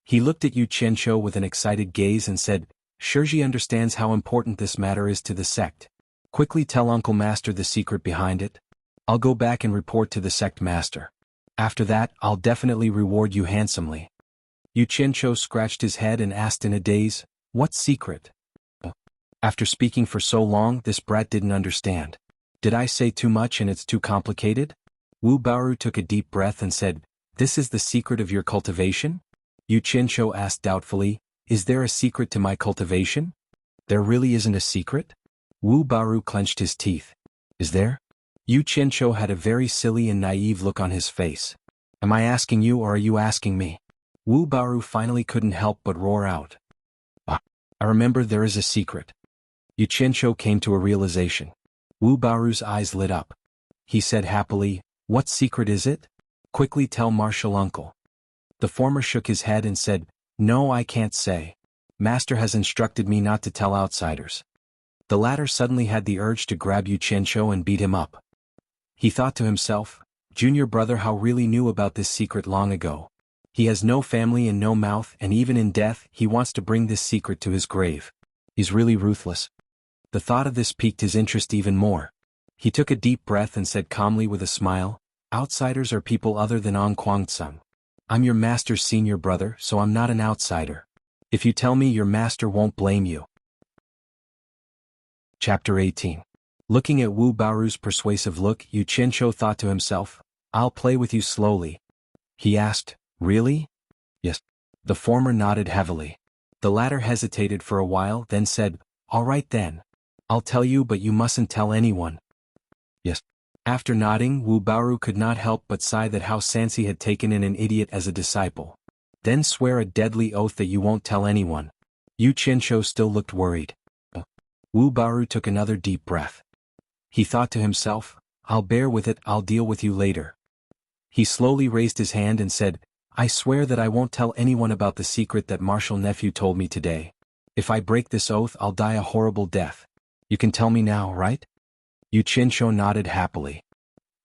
Speaker 1: He looked at Yu Qianzhou with an excited gaze and said, Shiji understands how important this matter is to the sect. Quickly tell Uncle Master the secret behind it. I'll go back and report to the sect master. After that, I'll definitely reward you handsomely. Yu Qianzhou scratched his head and asked in a daze, what secret? After speaking for so long, this brat didn't understand. Did I say too much and it's too complicated? Wu Baoru took a deep breath and said, this is the secret of your cultivation? Yu Qianzhou asked doubtfully, is there a secret to my cultivation? There really isn't a secret? Wu Baoru clenched his teeth. Is there? Yu Qianzhou had a very silly and naive look on his face. Am I asking you or are you asking me? Wu Baoru finally couldn't help but roar out. I remember there is a secret. Yu Qianzhou came to a realization. Wu Baoru's eyes lit up. He said happily, what secret is it? Quickly tell martial uncle. The former shook his head and said, no, I can't say. Master has instructed me not to tell outsiders. The latter suddenly had the urge to grab Yu Qianzhou and beat him up. He thought to himself, junior brother how really knew about this secret long ago. He has no family and no mouth, and even in death he wants to bring this secret to his grave. He's really ruthless. The thought of this piqued his interest even more. He took a deep breath and said calmly with a smile, outsiders are people other than An Kuang-tsung. I'm your master's senior brother, so I'm not an outsider. If you tell me, your master won't blame you. Chapter 18. Looking at Wu Baoru's persuasive look, Yu Qianzhou thought to himself, I'll play with you slowly. He asked, really? Yes. The former nodded heavily. The latter hesitated for a while, then said, all right then. I'll tell you, but you mustn't tell anyone. Yes. After nodding, Wu Baoru could not help but sigh that how Sansi had taken in an idiot as a disciple. Then swear a deadly oath that you won't tell anyone. Yu Qianzhou still looked worried. Wu Baoru took another deep breath. He thought to himself, I'll bear with it, I'll deal with you later. He slowly raised his hand and said, I swear that I won't tell anyone about the secret that Martial Nephew told me today. If I break this oath, I'll die a horrible death. You can tell me now, right? Yu Qianzhou nodded happily.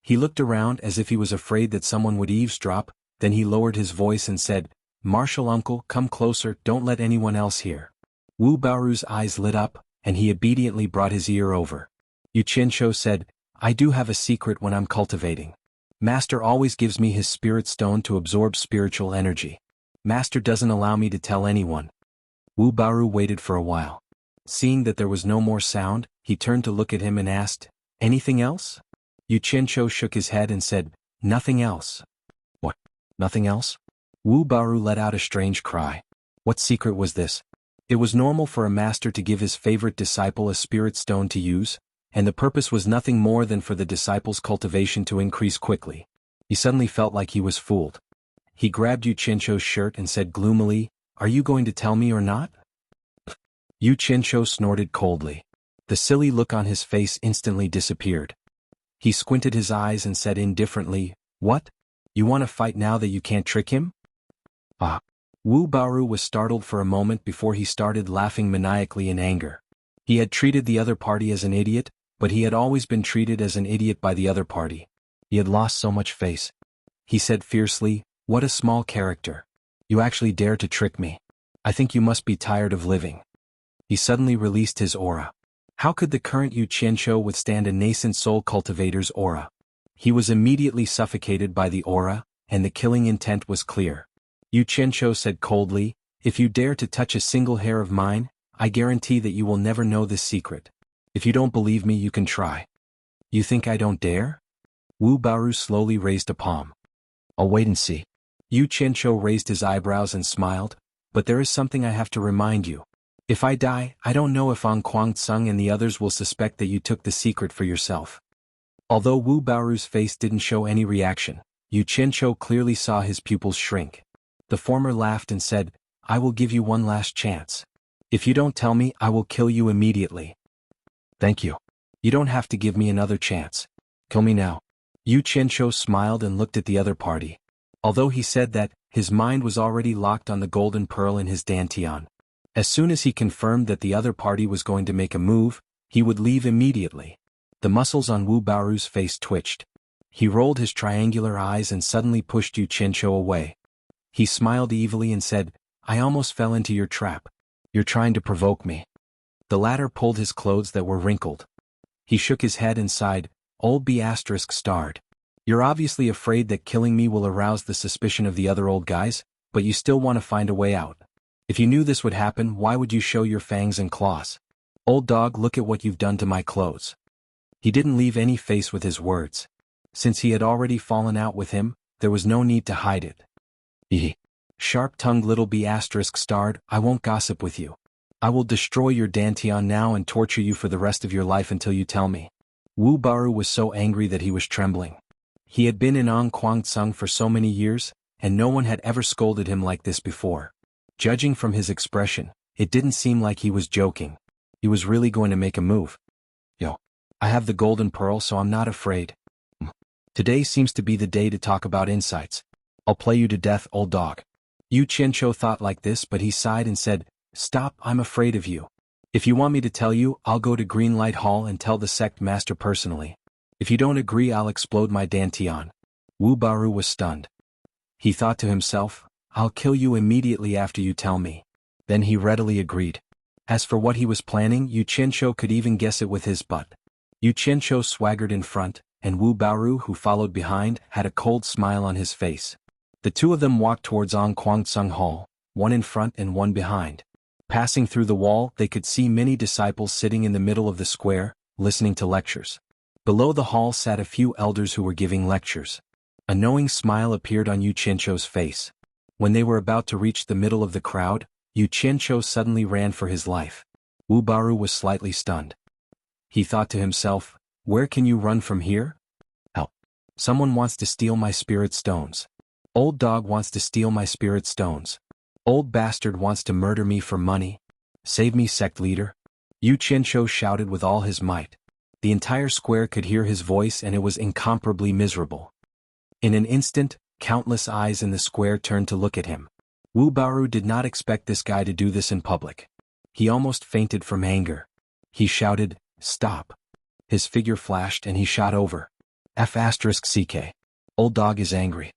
Speaker 1: He looked around as if he was afraid that someone would eavesdrop, then he lowered his voice and said, Martial uncle, come closer, don't let anyone else hear. Wu Baoru's eyes lit up, and he obediently brought his ear over. Yu Qianzhou said, I do have a secret when I'm cultivating. Master always gives me his spirit stone to absorb spiritual energy. Master doesn't allow me to tell anyone. Wu Baoru waited for a while. Seeing that there was no more sound, he turned to look at him and asked, anything else? Yu Qianzhou shook his head and said, nothing else. What? Nothing else? Wu Baoru let out a strange cry. What secret was this? It was normal for a master to give his favorite disciple a spirit stone to use, and the purpose was nothing more than for the disciple's cultivation to increase quickly. He suddenly felt like he was fooled. He grabbed Yu Qianzhou's shirt and said gloomily, "Are you going to tell me or not?" Yu Qianzhou snorted coldly. The silly look on his face instantly disappeared. He squinted his eyes and said indifferently, "What? You want to fight now that you can't trick him?" Ah. Wu Baoru was startled for a moment before he started laughing maniacally in anger. He had treated the other party as an idiot, but he had always been treated as an idiot by the other party. He had lost so much face. He said fiercely, "What a small character. You actually dare to trick me. I think you must be tired of living." He suddenly released his aura. How could the current Yu Qianzhou withstand a nascent soul cultivator's aura? He was immediately suffocated by the aura, and the killing intent was clear. Yu Qianzhou said coldly, "If you dare to touch a single hair of mine, I guarantee that you will never know this secret. If you don't believe me, you can try." "You think I don't dare?" Wu Baoru slowly raised a palm. "I'll wait and see." Yu Qianzhou raised his eyebrows and smiled, "But there is something I have to remind you. If I die, I don't know if An Kuang-tsung and the others will suspect that you took the secret for yourself." Although Wu Baoru's face didn't show any reaction, Yu Qianzhou clearly saw his pupils shrink. The former laughed and said, "I will give you one last chance. If you don't tell me, I will kill you immediately." "Thank you. You don't have to give me another chance. Kill me now." Yu Qianzhou smiled and looked at the other party. Although he said that, his mind was already locked on the golden pearl in his dantian. As soon as he confirmed that the other party was going to make a move, he would leave immediately. The muscles on Wu Baoru's face twitched. He rolled his triangular eyes and suddenly pushed Yu Qianzhou away. He smiled evilly and said, "I almost fell into your trap. You're trying to provoke me." The latter pulled his clothes that were wrinkled. He shook his head and sighed, "Old B*****. You're obviously afraid that killing me will arouse the suspicion of the other old guys, but you still want to find a way out. If you knew this would happen, why would you show your fangs and claws? Old dog, look at what you've done to my clothes." He didn't leave any face with his words. Since he had already fallen out with him, there was no need to hide it. Sharp-tongued little B*****, I won't gossip with you. I will destroy your dantian now and torture you for the rest of your life until you tell me. Wu Baoru was so angry that he was trembling. He had been in An Kuang-tsung for so many years, and no one had ever scolded him like this before. Judging from his expression, it didn't seem like he was joking. He was really going to make a move. "Yo, I have the golden pearl, so I'm not afraid. Today seems to be the day to talk about insights. I'll play you to death, old dog." Yu Qianzhou thought like this, but he sighed and said, "Stop, I'm afraid of you. If you want me to tell you, I'll go to Green Light Hall and tell the sect master personally. If you don't agree, I'll explode my dantian." Wu Baoru was stunned. He thought to himself, "I'll kill you immediately after you tell me." Then he readily agreed. As for what he was planning, Yu Qianzhou could even guess it with his butt. Yu Qianzhou swaggered in front, and Wu Baoru, who followed behind, had a cold smile on his face. The two of them walked towards An Kuang-tsung Hall, one in front and one behind. Passing through the wall, they could see many disciples sitting in the middle of the square, listening to lectures. Below the hall sat a few elders who were giving lectures. A knowing smile appeared on Yu Qianzhou's face. When they were about to reach the middle of the crowd, Yu Qianzhou suddenly ran for his life. Wu Baoru was slightly stunned. He thought to himself, "Where can you run from here? Help. Someone wants to steal my spirit stones. Old dog wants to steal my spirit stones. Old bastard wants to murder me for money. Save me, sect leader." Yu Qianzhou shouted with all his might. The entire square could hear his voice, and it was incomparably miserable. In an instant, countless eyes in the square turned to look at him. Wu Baoru did not expect this guy to do this in public. He almost fainted from anger. He shouted, "Stop." His figure flashed and he shot over. F***ck. Old dog is angry.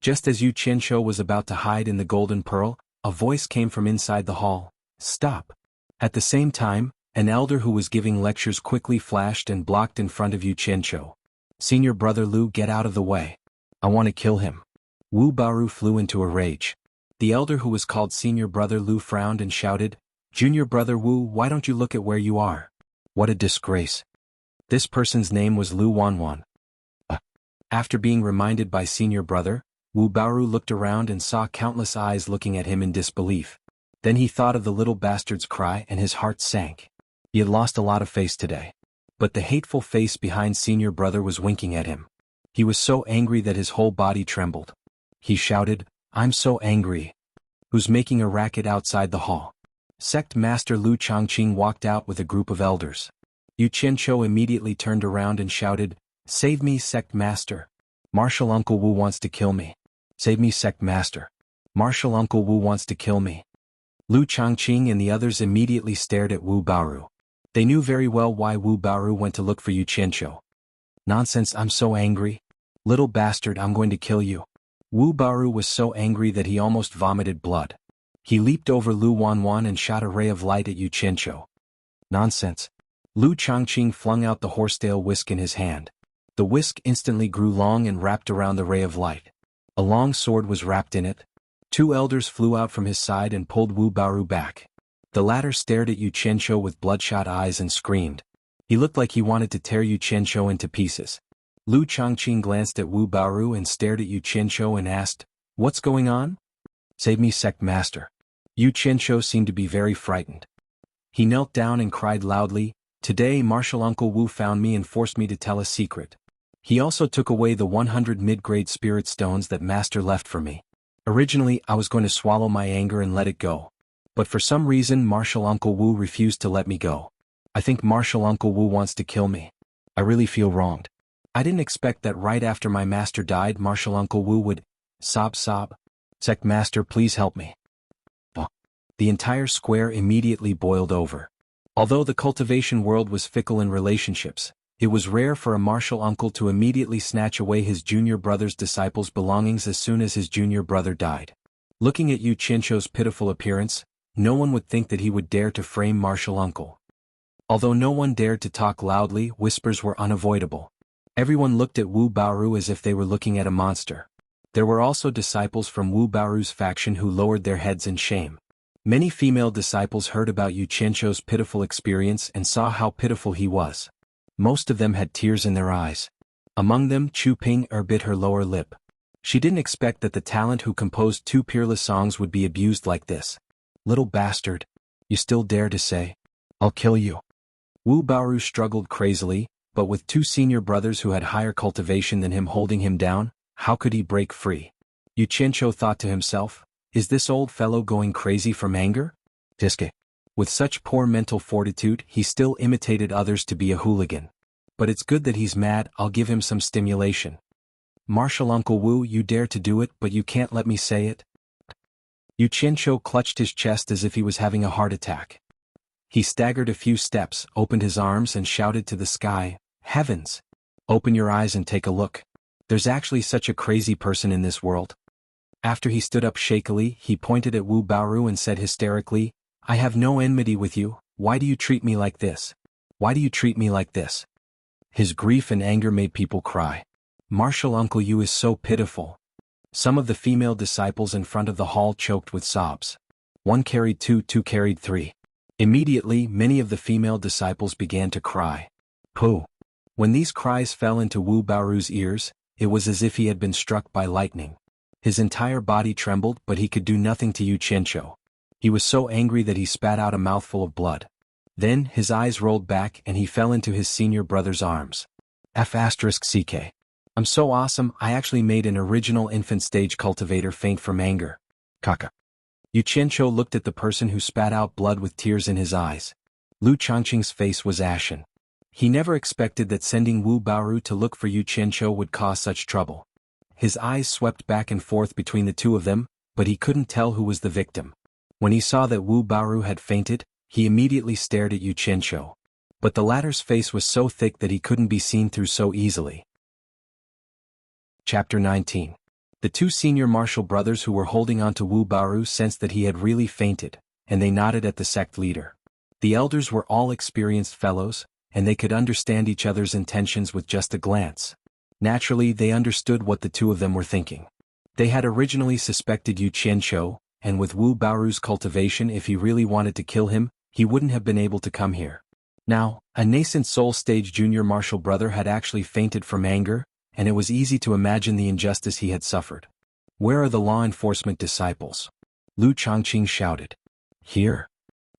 Speaker 1: Just as Yu Qianzhou was about to hide in the golden pearl, a voice came from inside the hall, "Stop." At the same time, an elder who was giving lectures quickly flashed and blocked in front of Yu Qianzhou. "Senior brother Lu, get out of the way. I want to kill him." Wu Baoru flew into a rage. The elder who was called Senior Brother Lu frowned and shouted, "Junior Brother Wu, why don't you look at where you are? What a disgrace." This person's name was Lu Xuanhuan. After being reminded by Senior Brother, Wu Baoru looked around and saw countless eyes looking at him in disbelief. Then he thought of the little bastard's cry and his heart sank. He had lost a lot of face today. But the hateful face behind Senior Brother was winking at him. He was so angry that his whole body trembled. He shouted, I'm so angry. Who's making a racket outside the hall? Sect Master Lu Changqing walked out with a group of elders. Yu Qianqiu immediately turned around and shouted, "Save me, Sect Master. Martial Uncle Wu wants to kill me. Save me, Sect Master. Martial Uncle Wu wants to kill me." Lu Changqing and the others immediately stared at Wu Baoru. They knew very well why Wu Baoru went to look for Yu Qianqiu. "Nonsense, I'm so angry. Little bastard, I'm going to kill you." Wu Baoru was so angry that he almost vomited blood. He leaped over Lu Xuanhuan and shot a ray of light at Yu Qianqiu. "Nonsense." Lu Changqing flung out the horsetail whisk in his hand. The whisk instantly grew long and wrapped around the ray of light. A long sword was wrapped in it. Two elders flew out from his side and pulled Wu Baoru back. The latter stared at Yu Qianqiu with bloodshot eyes and screamed. He looked like he wanted to tear Yu Qianqiu into pieces. Lu Changqing glanced at Wu Baoru and stared at Yu Qianqiu and asked, "What's going on?" "Save me, Sect Master." Yu Qianqiu seemed to be very frightened. He knelt down and cried loudly, "Today Martial Uncle Wu found me and forced me to tell a secret. He also took away the 100 mid-grade spirit stones that Master left for me. Originally I was going to swallow my anger and let it go. But for some reason Martial Uncle Wu refused to let me go. I think Martial Uncle Wu wants to kill me. I really feel wronged. I didn't expect that right after my master died Martial Uncle Wu would..." Sob. "Sect Master, please help me." The entire square immediately boiled over. Although the cultivation world was fickle in relationships, it was rare for a martial uncle to immediately snatch away his junior brother's disciples' belongings as soon as his junior brother died. Looking at Yu Qianqiu's pitiful appearance, no one would think that he would dare to frame martial uncle. Although no one dared to talk loudly, whispers were unavoidable. Everyone looked at Wu Baoru as if they were looking at a monster. There were also disciples from Wu Baoru's faction who lowered their heads in shame. Many female disciples heard about Yu Qianqiu's pitiful experience and saw how pitiful he was. Most of them had tears in their eyes. Among them, Chu Ping bit her lower lip. She didn't expect that the talent who composed two peerless songs would be abused like this. "Little bastard. You still dare to say, 'I'll kill you'?" Wu Baoru struggled crazily, but with two senior brothers who had higher cultivation than him holding him down, how could he break free? Yu Qianqiu thought to himself, "Is this old fellow going crazy from anger?" Tiske. With such poor mental fortitude, he still imitated others to be a hooligan. "But it's good that he's mad, I'll give him some stimulation." "Martial Uncle Wu, you dare to do it, but you can't let me say it." Yu Qianqiu clutched his chest as if he was having a heart attack. He staggered a few steps, opened his arms and shouted to the sky, "Heavens! Open your eyes and take a look. There's actually such a crazy person in this world." After he stood up shakily, he pointed at Wu Baoru and said hysterically, "I have no enmity with you, why do you treat me like this? Why do you treat me like this?" His grief and anger made people cry. "Martial Uncle Yu is so pitiful." Some of the female disciples in front of the hall choked with sobs. One carried two carried three. Immediately, many of the female disciples began to cry. Pooh! When these cries fell into Wu Baoru's ears, it was as if he had been struck by lightning. His entire body trembled, but he could do nothing to Yu Qianqiu. He was so angry that he spat out a mouthful of blood. Then, his eyes rolled back and he fell into his senior brother's arms. F***ck. "I'm so awesome, I actually made an original infant stage cultivator faint from anger." Kaka. Yu Qianqiu looked at the person who spat out blood with tears in his eyes. Lu Changqing's face was ashen. He never expected that sending Wu Baoru to look for Yu Qianqiu would cause such trouble. His eyes swept back and forth between the two of them, but he couldn't tell who was the victim. When he saw that Wu Baoru had fainted, he immediately stared at Yu Qianqiu. But the latter's face was so thick that he couldn't be seen through so easily. Chapter 19. The two senior martial brothers who were holding on to Wu Baoru sensed that he had really fainted, and they nodded at the sect leader. The elders were all experienced fellows, and they could understand each other's intentions with just a glance. Naturally, they understood what the two of them were thinking. They had originally suspected Yu Qianqiu, and with Wu Baoru's cultivation, if he really wanted to kill him, he wouldn't have been able to come here. Now, a nascent soul stage junior martial brother had actually fainted from anger, and it was easy to imagine the injustice he had suffered. "Where are the law enforcement disciples?" Lu Changqing shouted. "Here."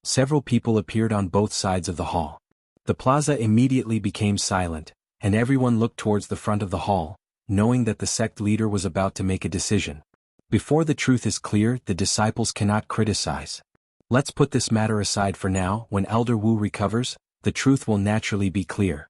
Speaker 1: Several people appeared on both sides of the hall. The plaza immediately became silent, and everyone looked towards the front of the hall, knowing that the sect leader was about to make a decision. Before the truth is clear, the disciples cannot criticize. Let's put this matter aside for now. When Elder Wu recovers, the truth will naturally be clear.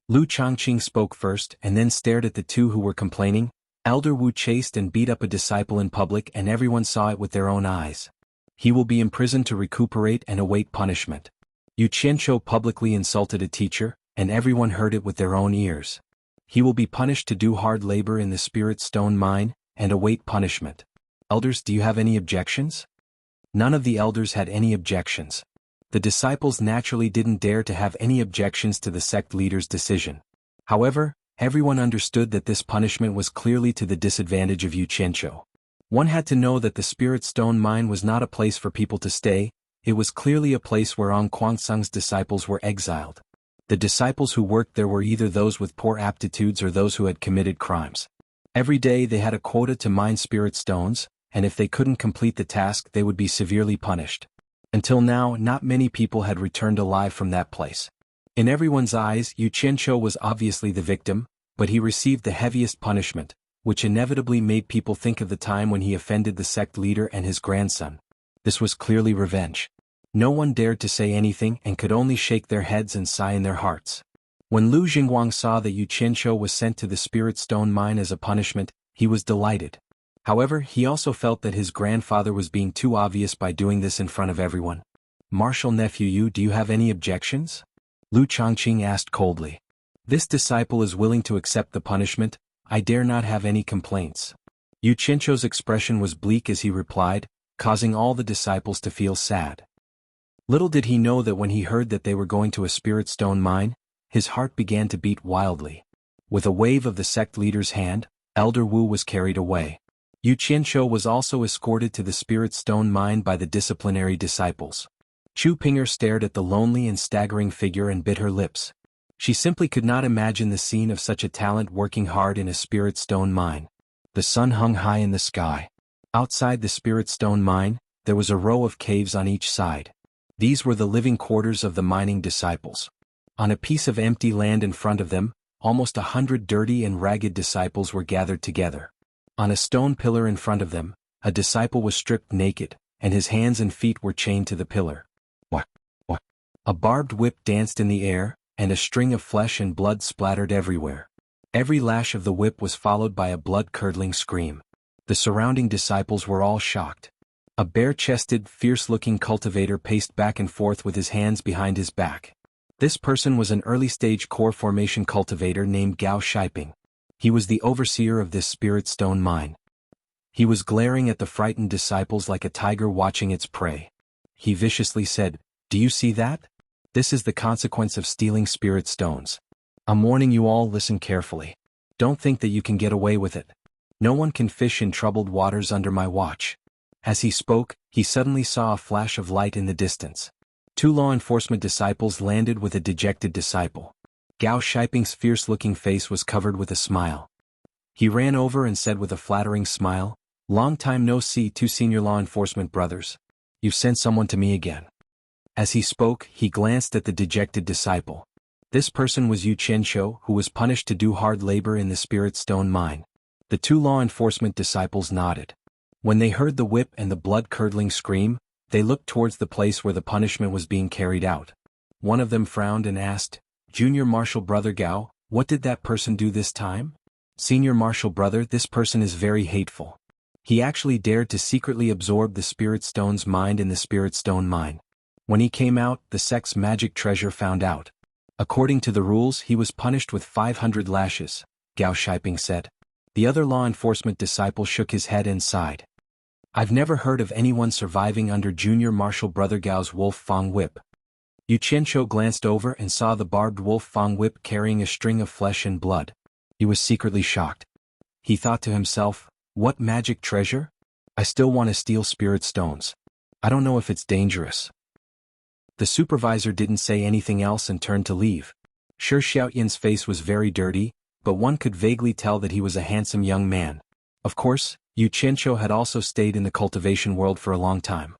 Speaker 1: Lu Changqing spoke first and then stared at the two who were complaining. Elder Wu chased and beat up a disciple in public and everyone saw it with their own eyes. He will be imprisoned to recuperate and await punishment. Yu Qianqiu publicly insulted a teacher, and everyone heard it with their own ears. He will be punished to do hard labor in the spirit stone mine, and await punishment. Elders, do you have any objections? None of the elders had any objections. The disciples naturally didn't dare to have any objections to the sect leader's decision. However, everyone understood that this punishment was clearly to the disadvantage of Yu Qianqiu. One had to know that the spirit stone mine was not a place for people to stay, it was clearly a place where Ong Kuangsung's disciples were exiled. The disciples who worked there were either those with poor aptitudes or those who had committed crimes. Every day they had a quota to mine spirit stones, and if they couldn't complete the task they would be severely punished. Until now, not many people had returned alive from that place. In everyone's eyes, Yu Qianqiu was obviously the victim, but he received the heaviest punishment, which inevitably made people think of the time when he offended the sect leader and his grandson. This was clearly revenge. No one dared to say anything and could only shake their heads and sigh in their hearts. When Lu Jingguang saw that Yu Qianqiu was sent to the spirit stone mine as a punishment, he was delighted. However, he also felt that his grandfather was being too obvious by doing this in front of everyone. Martial nephew Yu, do you have any objections? Lu Changqing asked coldly. This disciple is willing to accept the punishment, I dare not have any complaints. Yu Qianqiu's expression was bleak as he replied, causing all the disciples to feel sad. Little did he know that when he heard that they were going to a spirit stone mine, his heart began to beat wildly. With a wave of the sect leader's hand, Elder Wu was carried away. Yu Qianqiu was also escorted to the spirit stone mine by the disciplinary disciples. Chu Pinger stared at the lonely and staggering figure and bit her lips. She simply could not imagine the scene of such a talent working hard in a spirit stone mine. The sun hung high in the sky. Outside the spirit stone mine, there was a row of caves on each side. These were the living quarters of the mining disciples. On a piece of empty land in front of them, almost 100 dirty and ragged disciples were gathered together. On a stone pillar in front of them, a disciple was stripped naked, and his hands and feet were chained to the pillar. A barbed whip danced in the air, and a string of flesh and blood splattered everywhere. Every lash of the whip was followed by a blood-curdling scream. The surrounding disciples were all shocked. A bare-chested, fierce-looking cultivator paced back and forth with his hands behind his back. This person was an early-stage core formation cultivator named Gao Shiping. He was the overseer of this spirit stone mine. He was glaring at the frightened disciples like a tiger watching its prey. He viciously said, "Do you see that? This is the consequence of stealing spirit stones. I'm warning you all, listen carefully. Don't think that you can get away with it. No one can fish in troubled waters under my watch." As he spoke, he suddenly saw a flash of light in the distance. Two law enforcement disciples landed with a dejected disciple. Gao Shiping's fierce-looking face was covered with a smile. He ran over and said with a flattering smile, "Long time no see, two senior law enforcement brothers. You've sent someone to me again." As he spoke, he glanced at the dejected disciple. This person was Yu Qianqiu, who was punished to do hard labor in the spirit stone mine. The two law enforcement disciples nodded. When they heard the whip and the blood-curdling scream, they looked towards the place where the punishment was being carried out. One of them frowned and asked, "Junior Martial Brother Gao, what did that person do this time?" "Senior Martial Brother, this person is very hateful. He actually dared to secretly absorb the spirit stone's mind in the spirit stone mine. When he came out, the sect's magic treasure found out. According to the rules, he was punished with 500 lashes," Gao Shiping said. The other law enforcement disciple shook his head and sighed. "I've never heard of anyone surviving under Junior Martial Brother Gao's Wolf Fang whip." Yu Qianqiu glanced over and saw the barbed Wolf Fang whip carrying a string of flesh and blood. He was secretly shocked. He thought to himself, "What magic treasure? I still want to steal spirit stones. I don't know if it's dangerous." The supervisor didn't say anything else and turned to leave. Shi Xiaoyan's face was very dirty, but one could vaguely tell that he was a handsome young man. Of course, Yu Qianqiu had also stayed in the cultivation world for a long time.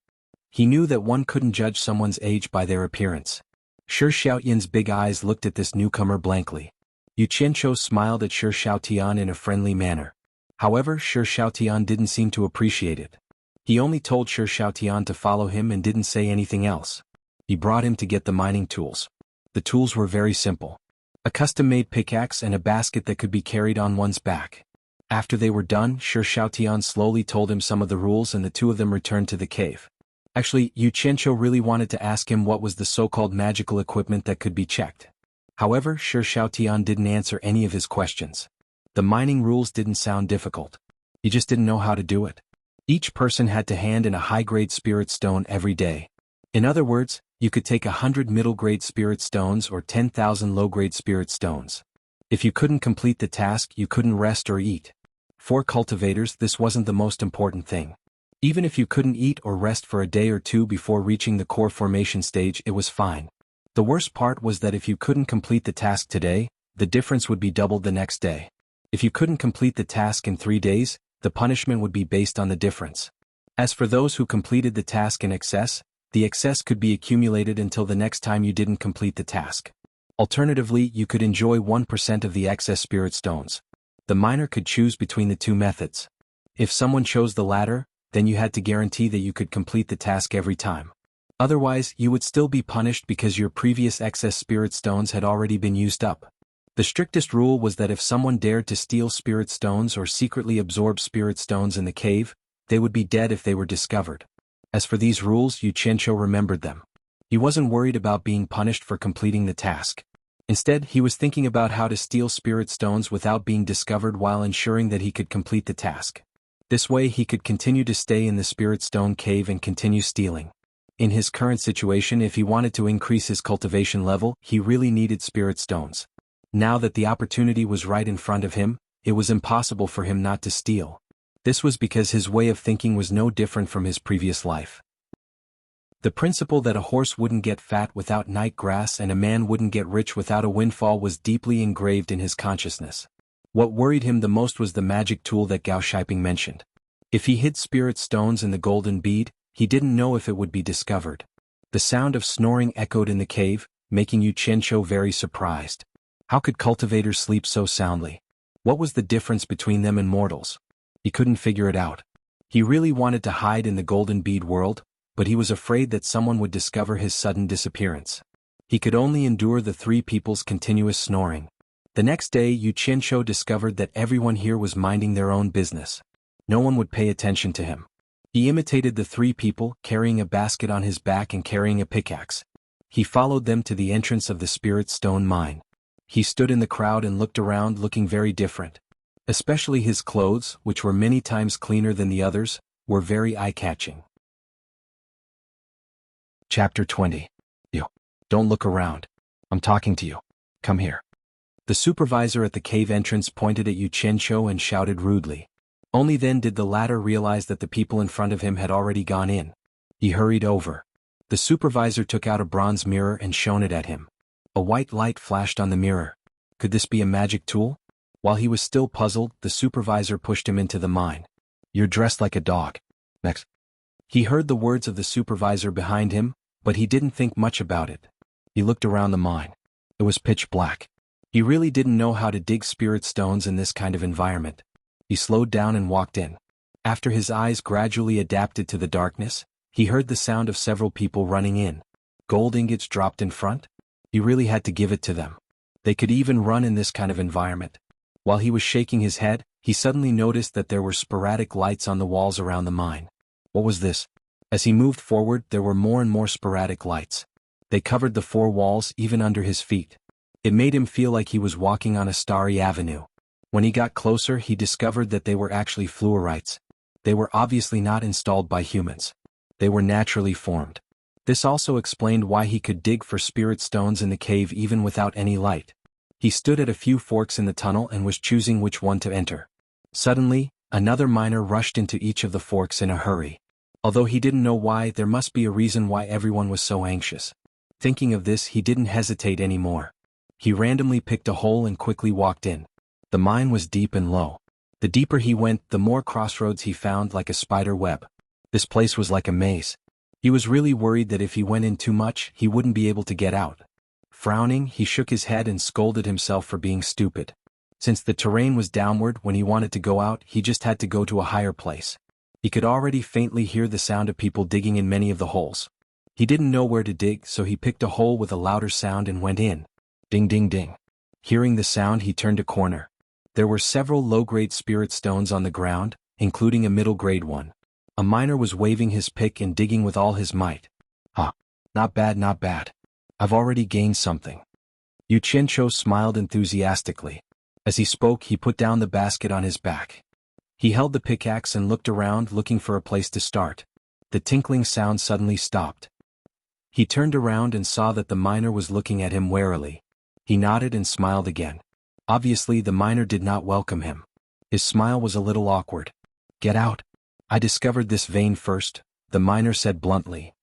Speaker 1: He knew that one couldn't judge someone's age by their appearance. Shi Xiaoyan's big eyes looked at this newcomer blankly. Yu Qianqiu smiled at Shi Xiaotian in a friendly manner. However, Xiaotian didn't seem to appreciate it. He only told Xiaotian to follow him and didn't say anything else. He brought him to get the mining tools. The tools were very simple. A custom-made pickaxe and a basket that could be carried on one's back. After they were done, Xiaotian slowly told him some of the rules and the two of them returned to the cave. Actually, Yu Qianqiu really wanted to ask him what was the so-called magical equipment that could be checked. However, Xiaotian didn't answer any of his questions. The mining rules didn't sound difficult. He just didn't know how to do it. Each person had to hand in a high-grade spirit stone every day. In other words, you could take 100 middle-grade spirit stones or 10,000 low-grade spirit stones. If you couldn't complete the task, you couldn't rest or eat. For cultivators, this wasn't the most important thing. Even if you couldn't eat or rest for a day or two before reaching the core formation stage, it was fine. The worst part was that if you couldn't complete the task today, the difference would be doubled the next day. If you couldn't complete the task in 3 days, the punishment would be based on the difference. As for those who completed the task in excess, the excess could be accumulated until the next time you didn't complete the task. Alternatively, you could enjoy 1% of the excess spirit stones. The miner could choose between the two methods. If someone chose the latter, then you had to guarantee that you could complete the task every time. Otherwise, you would still be punished because your previous excess spirit stones had already been used up. The strictest rule was that if someone dared to steal spirit stones or secretly absorb spirit stones in the cave, they would be dead if they were discovered. As for these rules, Yu Qianqiu remembered them. He wasn't worried about being punished for completing the task. Instead, he was thinking about how to steal spirit stones without being discovered while ensuring that he could complete the task. This way he could continue to stay in the spirit stone cave and continue stealing. In his current situation, if he wanted to increase his cultivation level, he really needed spirit stones. Now that the opportunity was right in front of him, it was impossible for him not to steal. This was because his way of thinking was no different from his previous life. The principle that a horse wouldn't get fat without night grass and a man wouldn't get rich without a windfall was deeply engraved in his consciousness. What worried him the most was the magic tool that Gao Shiping mentioned. If he hid spirit stones in the golden bead, he didn't know if it would be discovered. The sound of snoring echoed in the cave, making Yu Qianqiu very surprised. How could cultivators sleep so soundly? What was the difference between them and mortals? He couldn't figure it out. He really wanted to hide in the golden bead world, but he was afraid that someone would discover his sudden disappearance. He could only endure the three people's continuous snoring. The next day, Yu Qianqiu discovered that everyone here was minding their own business. No one would pay attention to him. He imitated the three people, carrying a basket on his back and carrying a pickaxe. He followed them to the entrance of the spirit stone mine. He stood in the crowd and looked around, looking very different. Especially his clothes, which were many times cleaner than the others, were very eye-catching. Chapter 20. You. Don't look around. I'm talking to you. Come here. The supervisor at the cave entrance pointed at Yu Qianqiu and shouted rudely. Only then did the latter realize that the people in front of him had already gone in. He hurried over. The supervisor took out a bronze mirror and shone it at him. A white light flashed on the mirror. Could this be a magic tool? While he was still puzzled, the supervisor pushed him into the mine. You're dressed like a dog. Next. He heard the words of the supervisor behind him, but he didn't think much about it. He looked around the mine. It was pitch black. He really didn't know how to dig spirit stones in this kind of environment. He slowed down and walked in. After his eyes gradually adapted to the darkness, he heard the sound of several people running in. Gold ingots dropped in front? He really had to give it to them. They could even run in this kind of environment. While he was shaking his head, he suddenly noticed that there were sporadic lights on the walls around the mine. What was this? As he moved forward, there were more and more sporadic lights. They covered the four walls, even under his feet. It made him feel like he was walking on a starry avenue. When he got closer, he discovered that they were actually fluorites. They were obviously not installed by humans. They were naturally formed. This also explained why he could dig for spirit stones in the cave even without any light. He stood at a few forks in the tunnel and was choosing which one to enter. Suddenly, another miner rushed into each of the forks in a hurry. Although he didn't know why, there must be a reason why everyone was so anxious. Thinking of this, he didn't hesitate anymore. He randomly picked a hole and quickly walked in. The mine was deep and low. The deeper he went, the more crossroads he found, like a spider web. This place was like a maze. He was really worried that if he went in too much, he wouldn't be able to get out. Frowning, he shook his head and scolded himself for being stupid. Since the terrain was downward, when he wanted to go out, he just had to go to a higher place. He could already faintly hear the sound of people digging in many of the holes. He didn't know where to dig, so he picked a hole with a louder sound and went in. Ding ding ding. Hearing the sound, he turned a corner. There were several low-grade spirit stones on the ground, including a middle-grade one. A miner was waving his pick and digging with all his might. "Ah, not bad, not bad. I've already gained something." Xianxia smiled enthusiastically. As he spoke, he put down the basket on his back. He held the pickaxe and looked around, looking for a place to start. The tinkling sound suddenly stopped. He turned around and saw that the miner was looking at him warily. He nodded and smiled again. Obviously, the miner did not welcome him. His smile was a little awkward. "Get out. I discovered this vein first," the miner said bluntly.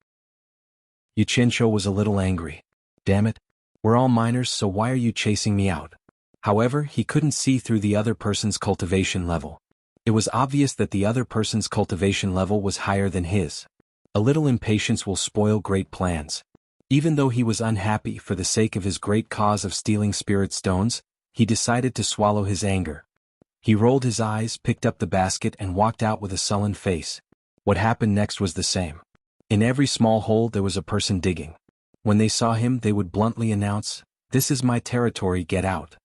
Speaker 1: Xianxia was a little angry. "Damn it. We're all miners, so why are you chasing me out?" However, he couldn't see through the other person's cultivation level. It was obvious that the other person's cultivation level was higher than his. A little impatience will spoil great plans. Even though he was unhappy for the sake of his great cause of stealing spirit stones, he decided to swallow his anger. He rolled his eyes, picked up the basket, and walked out with a sullen face. What happened next was the same. In every small hole there was a person digging. When they saw him, they would bluntly announce, "This is my territory, get out."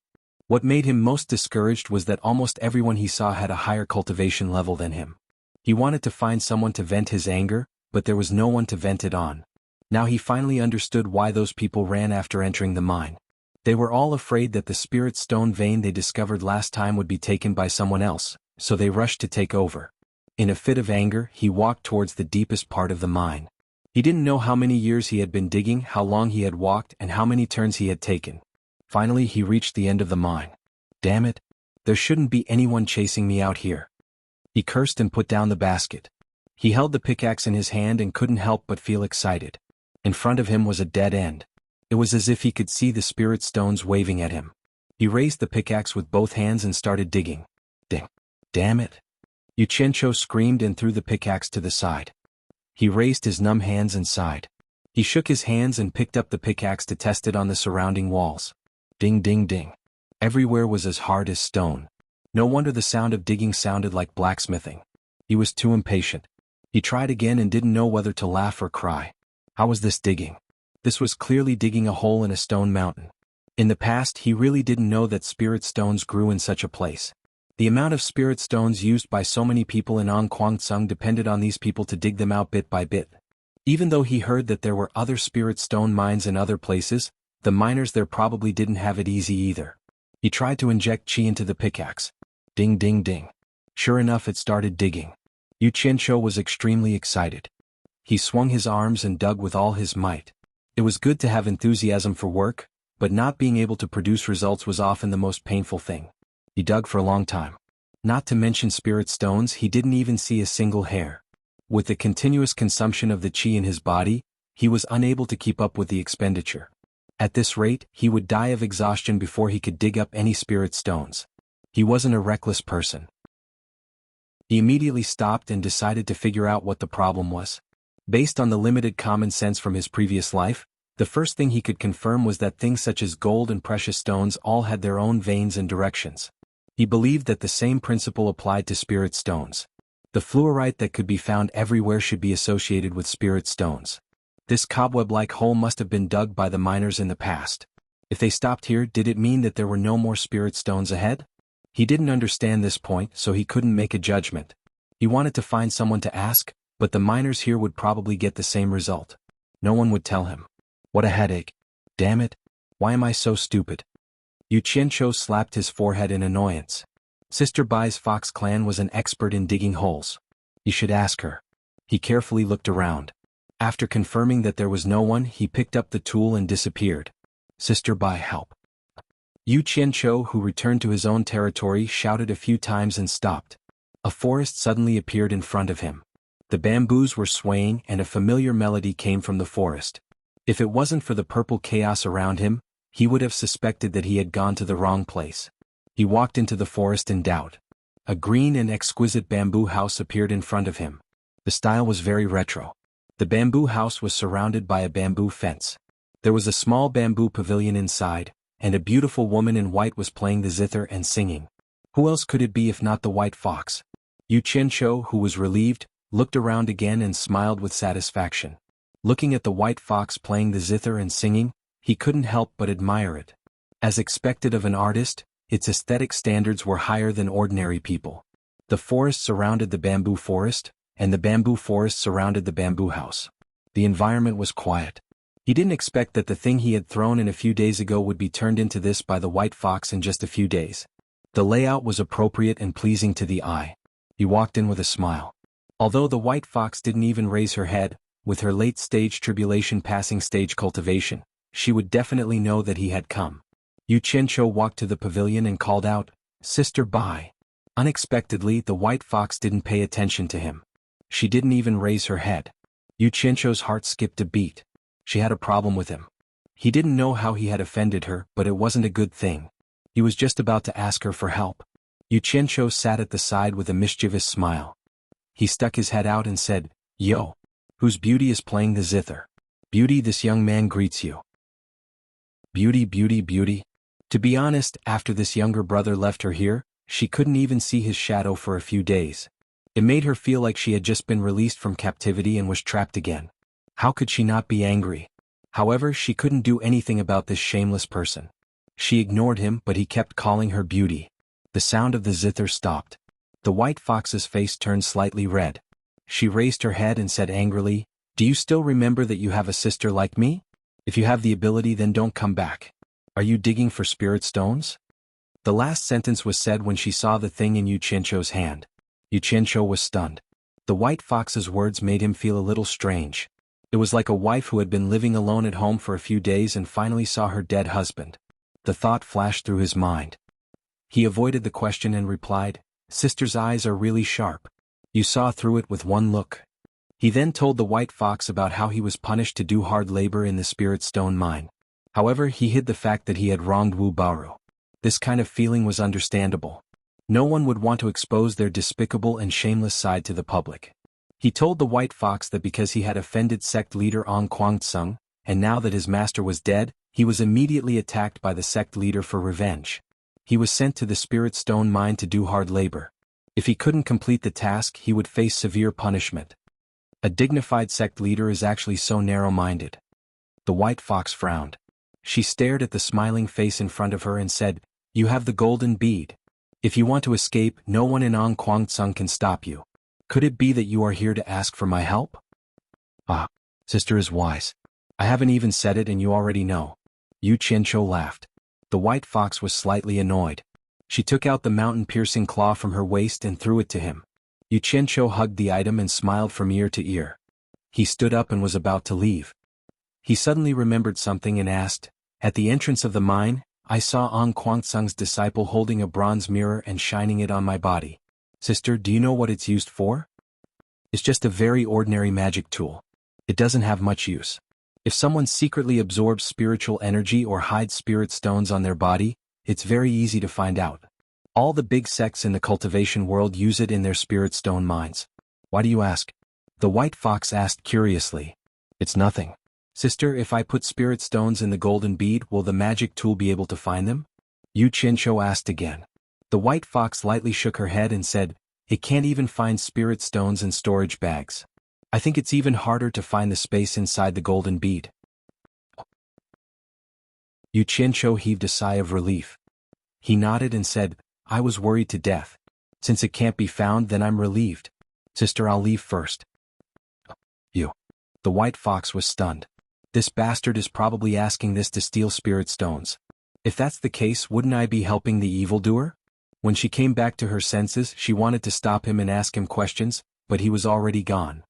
Speaker 1: What made him most discouraged was that almost everyone he saw had a higher cultivation level than him. He wanted to find someone to vent his anger, but there was no one to vent it on. Now he finally understood why those people ran after entering the mine. They were all afraid that the spirit stone vein they discovered last time would be taken by someone else, so they rushed to take over. In a fit of anger, he walked towards the deepest part of the mine. He didn't know how many years he had been digging, how long he had walked, and how many turns he had taken. Finally, he reached the end of the mine. "Damn it. There shouldn't be anyone chasing me out here." He cursed and put down the basket. He held the pickaxe in his hand and couldn't help but feel excited. In front of him was a dead end. It was as if he could see the spirit stones waving at him. He raised the pickaxe with both hands and started digging. Ding. "Damn it." Xianxia screamed and threw the pickaxe to the side. He raised his numb hands and sighed. He shook his hands and picked up the pickaxe to test it on the surrounding walls. Ding ding ding. Everywhere was as hard as stone. No wonder the sound of digging sounded like blacksmithing. He was too impatient. He tried again and didn't know whether to laugh or cry. How was this digging? This was clearly digging a hole in a stone mountain. In the past, he really didn't know that spirit stones grew in such a place. The amount of spirit stones used by so many people in Onquangsung depended on these people to dig them out bit by bit. Even though he heard that there were other spirit stone mines in other places, the miners there probably didn't have it easy either. He tried to inject chi into the pickaxe. Ding ding ding. Sure enough, it started digging. Xianxia was extremely excited. He swung his arms and dug with all his might. It was good to have enthusiasm for work, but not being able to produce results was often the most painful thing. He dug for a long time. Not to mention spirit stones, he didn't even see a single hair. With the continuous consumption of the chi in his body, he was unable to keep up with the expenditure. At this rate, he would die of exhaustion before he could dig up any spirit stones. He wasn't a reckless person. He immediately stopped and decided to figure out what the problem was. Based on the limited common sense from his previous life, the first thing he could confirm was that things such as gold and precious stones all had their own veins and directions. He believed that the same principle applied to spirit stones. The fluorite that could be found everywhere should be associated with spirit stones. This cobweb-like hole must have been dug by the miners in the past. If they stopped here, did it mean that there were no more spirit stones ahead? He didn't understand this point, so he couldn't make a judgment. He wanted to find someone to ask, but the miners here would probably get the same result. No one would tell him. What a headache. Damn it. Why am I so stupid? Xianxia slapped his forehead in annoyance. Sister Bai's fox clan was an expert in digging holes. He should ask her. He carefully looked around. After confirming that there was no one, he picked up the tool and disappeared. Sister Bai, help. Xianxia, who returned to his own territory, shouted a few times and stopped. A forest suddenly appeared in front of him. The bamboos were swaying and a familiar melody came from the forest. If it wasn't for the purple chaos around him, he would have suspected that he had gone to the wrong place. He walked into the forest in doubt. A green and exquisite bamboo house appeared in front of him. The style was very retro. The bamboo house was surrounded by a bamboo fence. There was a small bamboo pavilion inside, and a beautiful woman in white was playing the zither and singing. Who else could it be if not the white fox? Yu Qianzhou, who was relieved, looked around again and smiled with satisfaction. Looking at the white fox playing the zither and singing, he couldn't help but admire it. As expected of an artist, its aesthetic standards were higher than ordinary people. The forest surrounded the bamboo forest, and the bamboo forest surrounded the bamboo house. The environment was quiet. He didn't expect that the thing he had thrown in a few days ago would be turned into this by the white fox in just a few days. The layout was appropriate and pleasing to the eye. He walked in with a smile. Although the white fox didn't even raise her head, with her late-stage tribulation passing stage cultivation, she would definitely know that he had come. Yu Qianzhou walked to the pavilion and called out, "Sister, bye." Unexpectedly, the white fox didn't pay attention to him. She didn't even raise her head. Yu Qianzhou's heart skipped a beat. She had a problem with him. He didn't know how he had offended her, but it wasn't a good thing. He was just about to ask her for help. Yu Qianzhou sat at the side with a mischievous smile. He stuck his head out and said, "Yo. Whose beauty is playing the zither? Beauty, this young man greets you." Beauty, beauty, beauty. To be honest, after this younger brother left her here, she couldn't even see his shadow for a few days. It made her feel like she had just been released from captivity and was trapped again. How could she not be angry? However, she couldn't do anything about this shameless person. She ignored him, but he kept calling her beauty. The sound of the zither stopped. The white fox's face turned slightly red. She raised her head and said angrily, "Do you still remember that you have a sister like me? If you have the ability, then don't come back. Are you digging for spirit stones?" The last sentence was said when she saw the thing in Yu Qianzhou's hand. Yu Qianzhou was stunned. The white fox's words made him feel a little strange. It was like a wife who had been living alone at home for a few days and finally saw her dead husband. The thought flashed through his mind. He avoided the question and replied, "Sister's eyes are really sharp. You saw through it with one look." He then told the white fox about how he was punished to do hard labor in the spirit stone mine. However, he hid the fact that he had wronged Wu Baoru. This kind of feeling was understandable. No one would want to expose their despicable and shameless side to the public. He told the white fox that because he had offended sect leader Ong Kwangtsung, and now that his master was dead, he was immediately attacked by the sect leader for revenge. He was sent to the spirit stone mine to do hard labor. If he couldn't complete the task, he would face severe punishment. A dignified sect leader is actually so narrow-minded. The white fox frowned. She stared at the smiling face in front of her and said, "You have the golden bead. If you want to escape, no one in Ong Kwangtsung can stop you. Could it be that you are here to ask for my help?" "Ah, sister is wise. I haven't even said it and you already know." Yu Qianzhou laughed. The white fox was slightly annoyed. She took out the mountain-piercing claw from her waist and threw it to him. Yu Qianzhou hugged the item and smiled from ear to ear. He stood up and was about to leave. He suddenly remembered something and asked, "At the entrance of the mine, I saw Ong Kwangtsung's disciple holding a bronze mirror and shining it on my body. Sister, do you know what it's used for?" "It's just a very ordinary magic tool. It doesn't have much use. If someone secretly absorbs spiritual energy or hides spirit stones on their body, it's very easy to find out. All the big sects in the cultivation world use it in their spirit stone mines." "Why do you ask?" the white fox asked curiously. "It's nothing. Sister, if I put spirit stones in the golden bead, will the magic tool be able to find them?" Yu Qianzhou asked again. The white fox lightly shook her head and said, "It can't even find spirit stones in storage bags. I think it's even harder to find the space inside the golden bead." Yu Qianzhou heaved a sigh of relief. He nodded and said, "I was worried to death. Since it can't be found, then I'm relieved. Sister, I'll leave first." "You." The white fox was stunned. This bastard is probably asking this to steal spirit stones. If that's the case, wouldn't I be helping the evildoer? When she came back to her senses, she wanted to stop him and ask him questions, but he was already gone.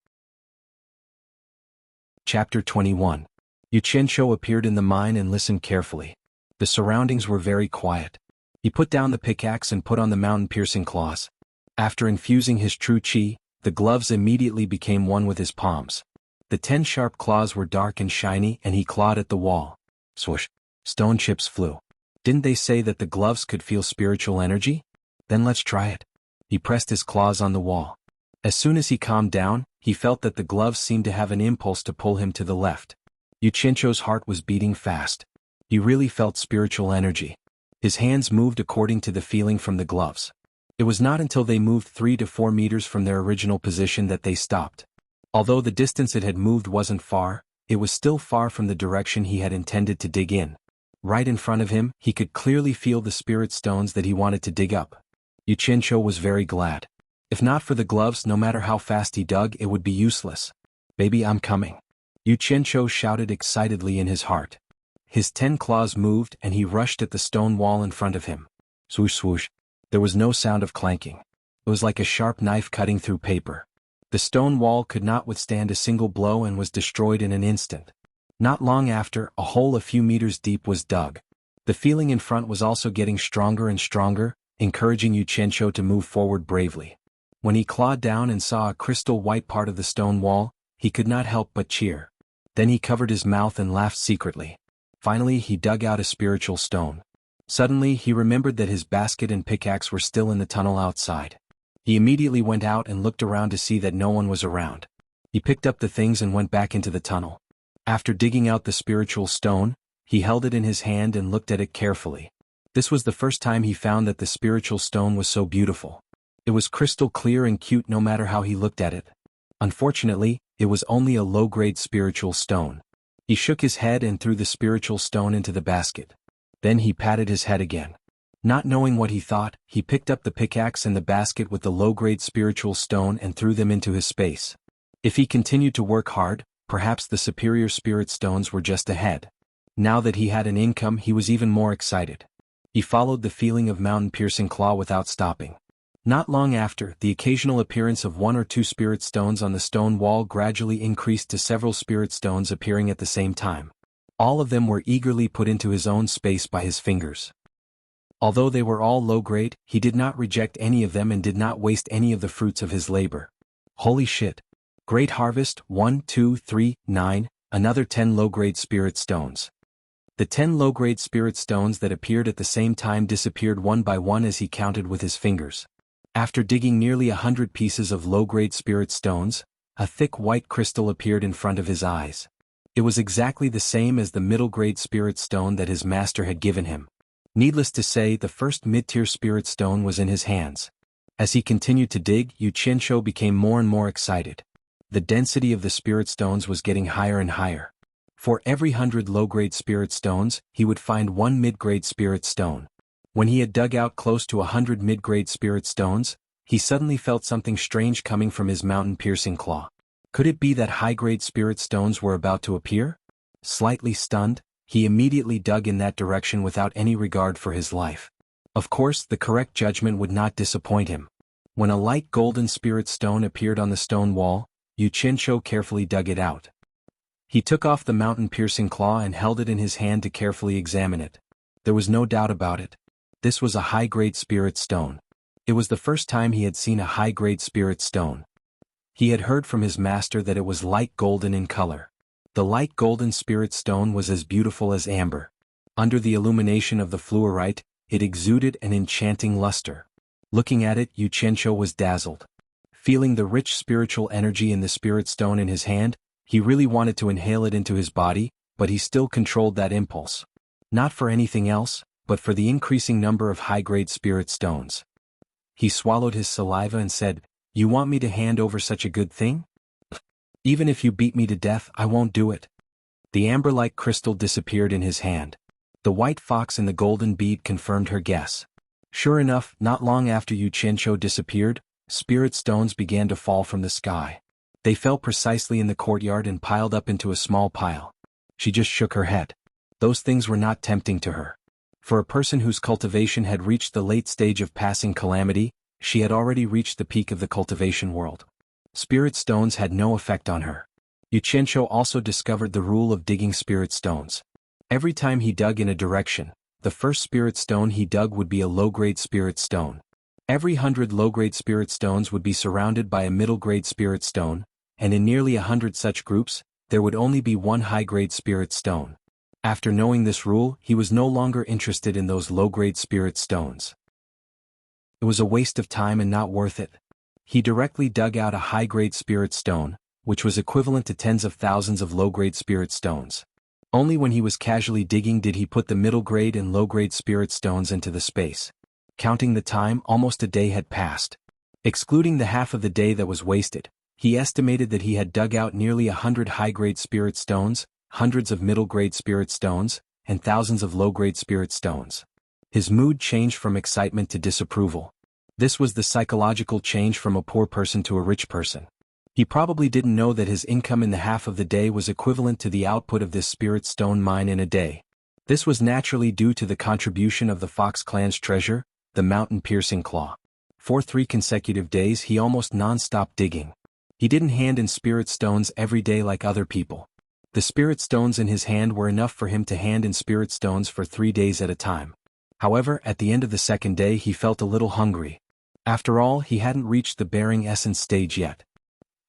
Speaker 1: Chapter 21. Yu Qianzhou appeared in the mine and listened carefully. The surroundings were very quiet. He put down the pickaxe and put on the mountain-piercing claws. After infusing his true qi, the gloves immediately became one with his palms. The 10 sharp claws were dark and shiny, and he clawed at the wall. Swoosh! Stone chips flew. Didn't they say that the gloves could feel spiritual energy? Then let's try it. He pressed his claws on the wall. As soon as he calmed down, he felt that the gloves seemed to have an impulse to pull him to the left. Yu Qianzhou's heart was beating fast. He really felt spiritual energy. His hands moved according to the feeling from the gloves. It was not until they moved 3 to 4 meters from their original position that they stopped. Although the distance it had moved wasn't far, it was still far from the direction he had intended to dig in. Right in front of him, he could clearly feel the spirit stones that he wanted to dig up. Xianxia was very glad. If not for the gloves, no matter how fast he dug, it would be useless. "Baby, I'm coming," Xianxia shouted excitedly in his heart. His 10 claws moved and he rushed at the stone wall in front of him. Swoosh swoosh. There was no sound of clanking. It was like a sharp knife cutting through paper. The stone wall could not withstand a single blow and was destroyed in an instant. Not long after, a hole a few meters deep was dug. The feeling in front was also getting stronger and stronger, encouraging Xianxia to move forward bravely. When he clawed down and saw a crystal white part of the stone wall, he could not help but cheer. Then he covered his mouth and laughed secretly. Finally, he dug out a spiritual stone. Suddenly, he remembered that his basket and pickaxe were still in the tunnel outside. He immediately went out and looked around to see that no one was around. He picked up the things and went back into the tunnel. After digging out the spiritual stone, he held it in his hand and looked at it carefully. This was the first time he found that the spiritual stone was so beautiful. It was crystal clear and cute no matter how he looked at it. Unfortunately, it was only a low-grade spiritual stone. He shook his head and threw the spiritual stone into the basket. Then he patted his head again. Not knowing what he thought, he picked up the pickaxe and the basket with the low-grade spiritual stone and threw them into his space. If he continued to work hard, perhaps the superior spirit stones were just ahead. Now that he had an income, he was even more excited. He followed the feeling of mountain-piercing claw without stopping. Not long after, the occasional appearance of 1 or 2 spirit stones on the stone wall gradually increased to several spirit stones appearing at the same time. All of them were eagerly put into his own space by his fingers. Although they were all low-grade, he did not reject any of them and did not waste any of the fruits of his labor. Holy shit. Great harvest, 1, 2, 3, 9, another 10 low-grade spirit stones. The 10 low-grade spirit stones that appeared at the same time disappeared one by one as he counted with his fingers. After digging nearly 100 pieces of low-grade spirit stones, a thick white crystal appeared in front of his eyes. It was exactly the same as the middle-grade spirit stone that his master had given him. Needless to say, the first mid-tier spirit stone was in his hands. As he continued to dig, Xianxia became more and more excited. The density of the spirit stones was getting higher and higher. For every 100 low-grade spirit stones, he would find 1 mid-grade spirit stone. When he had dug out close to 100 mid-grade spirit stones, he suddenly felt something strange coming from his mountain-piercing claw. Could it be that high-grade spirit stones were about to appear? Slightly stunned, he immediately dug in that direction without any regard for his life. Of course, the correct judgment would not disappoint him. When a light golden spirit stone appeared on the stone wall, Xianxia carefully dug it out. He took off the mountain-piercing claw and held it in his hand to carefully examine it. There was no doubt about it. This was a high-grade spirit stone. It was the first time he had seen a high-grade spirit stone. He had heard from his master that it was light golden in color. The light golden spirit stone was as beautiful as amber. Under the illumination of the fluorite, it exuded an enchanting luster. Looking at it, Xianxia was dazzled. Feeling the rich spiritual energy in the spirit stone in his hand, he really wanted to inhale it into his body, but he still controlled that impulse. Not for anything else, but for the increasing number of high-grade spirit stones. He swallowed his saliva and said, "You want me to hand over such a good thing? Even if you beat me to death, I won't do it." The amber-like crystal disappeared in his hand. The white fox and the golden bead confirmed her guess. Sure enough, not long after Xianxia disappeared, spirit stones began to fall from the sky. They fell precisely in the courtyard and piled up into a small pile. She just shook her head. Those things were not tempting to her. For a person whose cultivation had reached the late stage of passing calamity, she had already reached the peak of the cultivation world. Spirit stones had no effect on her. Xianxia also discovered the rule of digging spirit stones. Every time he dug in a direction, the first spirit stone he dug would be a low-grade spirit stone. Every 100 low-grade spirit stones would be surrounded by a middle-grade spirit stone, and in nearly 100 such groups, there would only be 1 high-grade spirit stone. After knowing this rule, he was no longer interested in those low-grade spirit stones. It was a waste of time and not worth it. He directly dug out a high-grade spirit stone, which was equivalent to tens of thousands of low-grade spirit stones. Only when he was casually digging did he put the middle-grade and low-grade spirit stones into the space. Counting the time, almost a day had passed. Excluding the half of the day that was wasted, he estimated that he had dug out nearly 100 high-grade spirit stones, hundreds of middle-grade spirit stones, and thousands of low-grade spirit stones. His mood changed from excitement to disapproval. This was the psychological change from a poor person to a rich person. He probably didn't know that his income in the half of the day was equivalent to the output of this spirit stone mine in a day. This was naturally due to the contribution of the Fox clan's treasure, the mountain-piercing claw. For 3 consecutive days he almost non-stop digging. He didn't hand in spirit stones every day like other people. The spirit stones in his hand were enough for him to hand in spirit stones for 3 days at a time. However, at the end of the second day he felt a little hungry. After all, he hadn't reached the bearing essence stage yet.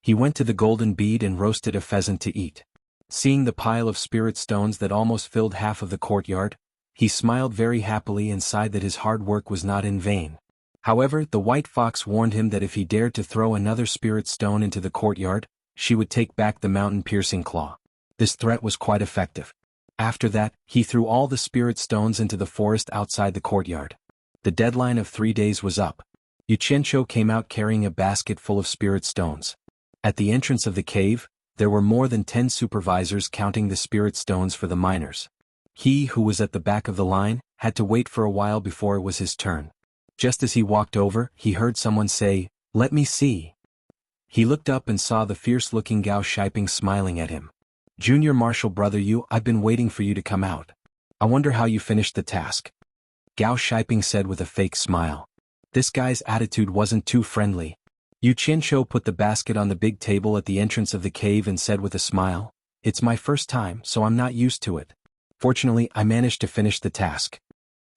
Speaker 1: He went to the golden bead and roasted a pheasant to eat. Seeing the pile of spirit stones that almost filled half of the courtyard, he smiled very happily and sighed that his hard work was not in vain. However, the white fox warned him that if he dared to throw another spirit stone into the courtyard, she would take back the mountain-piercing claw. This threat was quite effective. After that, he threw all the spirit stones into the forest outside the courtyard. The deadline of 3 days was up. Xianxia came out carrying a basket full of spirit stones. At the entrance of the cave, there were more than 10 supervisors counting the spirit stones for the miners. He, who was at the back of the line, had to wait for a while before it was his turn. Just as he walked over, he heard someone say, "Let me see." He looked up and saw the fierce-looking Gao Shiping smiling at him. "Junior Martial Brother Yu, I've been waiting for you to come out. I wonder how you finished the task." Gao Shiping said with a fake smile. This guy's attitude wasn't too friendly. Xianxia put the basket on the big table at the entrance of the cave and said with a smile, "It's my first time, so I'm not used to it. Fortunately, I managed to finish the task."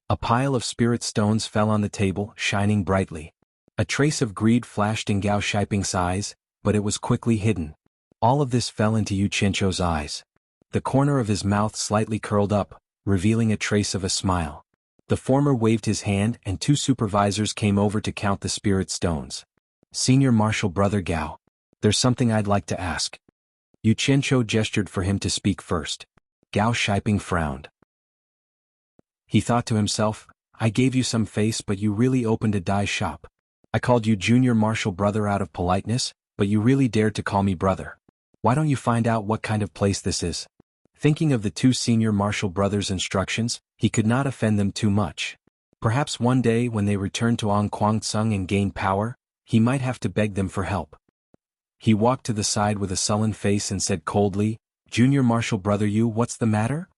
Speaker 1: A pile of spirit stones fell on the table, shining brightly. A trace of greed flashed in Gao Shiping's eyes, but it was quickly hidden. All of this fell into Xianxia's eyes. The corner of his mouth slightly curled up, revealing a trace of a smile. The former waved his hand and 2 supervisors came over to count the spirit stones. "Senior Martial Brother Gao, there's something I'd like to ask." Xianxia gestured for him to speak first. Gao Shiping frowned. He thought to himself, "I gave you some face but you really opened a dye shop. I called you Junior Martial Brother out of politeness, but you really dared to call me brother. Why don't you find out what kind of place this is?" Thinking of the 2 senior Martial Brothers' instructions, he could not offend them too much. Perhaps one day when they returned to Angquangsung and gained power, he might have to beg them for help. He walked to the side with a sullen face and said coldly, "Junior Martial Brother Yu, what's the matter?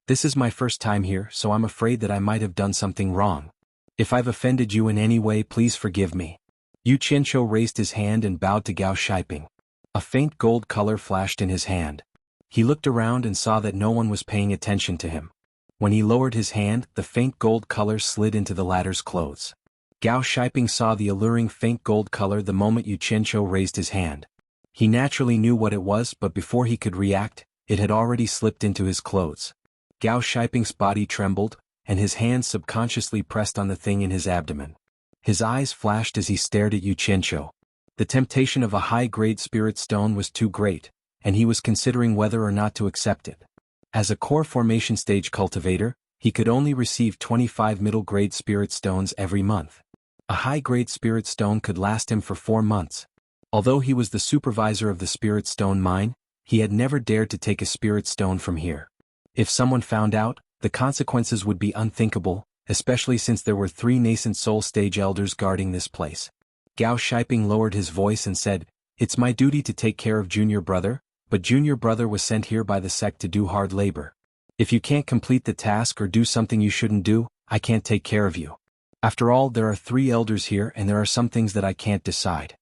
Speaker 1: This is my first time here, so I'm afraid that I might have done something wrong. If I've offended you in any way, please forgive me." Xianxia raised his hand and bowed to Gao Shiping. A faint gold color flashed in his hand. He looked around and saw that no one was paying attention to him. When he lowered his hand, the faint gold color slid into the latter's clothes. Gao Shiping saw the alluring faint gold color the moment Xianxia raised his hand. He naturally knew what it was, but before he could react, it had already slipped into his clothes. Gao Shiping's body trembled, and his hands subconsciously pressed on the thing in his abdomen. His eyes flashed as he stared at Xianxia. The temptation of a high-grade spirit stone was too great, and he was considering whether or not to accept it. As a core formation stage cultivator, he could only receive 25 middle-grade spirit stones every month. A high-grade spirit stone could last him for 4 months. Although he was the supervisor of the spirit stone mine, he had never dared to take a spirit stone from here. If someone found out, the consequences would be unthinkable, especially since there were 3 nascent soul stage elders guarding this place. Gao Shiping lowered his voice and said, "It's my duty to take care of Junior Brother, but Junior Brother was sent here by the sect to do hard labor. If you can't complete the task or do something you shouldn't do, I can't take care of you. After all, there are 3 elders here and there are some things that I can't decide."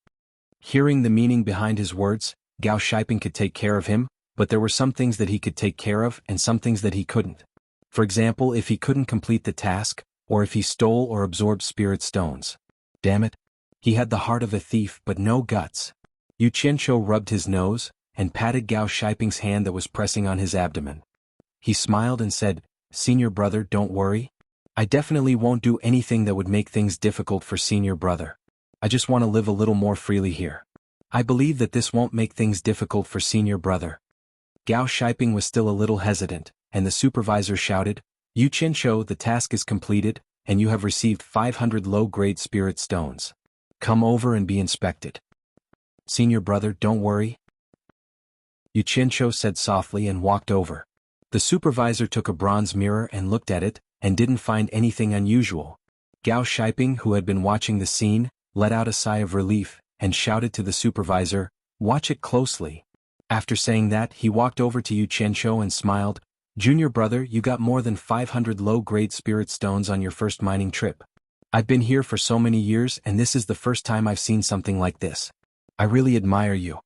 Speaker 1: Hearing the meaning behind his words, Gao Shiping could take care of him, but there were some things that he could take care of and some things that he couldn't. For example, if he couldn't complete the task, or if he stole or absorbed spirit stones. Damn it. He had the heart of a thief but no guts. Xianxia rubbed his nose, and patted Gao Shiping's hand that was pressing on his abdomen. He smiled and said, "Senior Brother, don't worry. I definitely won't do anything that would make things difficult for Senior Brother. I just want to live a little more freely here. I believe that this won't make things difficult for Senior Brother." Gao Shiping was still a little hesitant, and the supervisor shouted, "Yu Qianshou, the task is completed, and you have received 500 low-grade spirit stones. Come over and be inspected." "Senior brother, don't worry," Yu Qianshou said softly and walked over. The supervisor took a bronze mirror and looked at it, and didn't find anything unusual. Gao Shiping, who had been watching the scene, let out a sigh of relief, and shouted to the supervisor, "Watch it closely." After saying that, he walked over to Yu Qianshou and smiled, "Junior brother, you got more than 500 low-grade spirit stones on your first mining trip. I've been here for so many years and this is the first time I've seen something like this. I really admire you."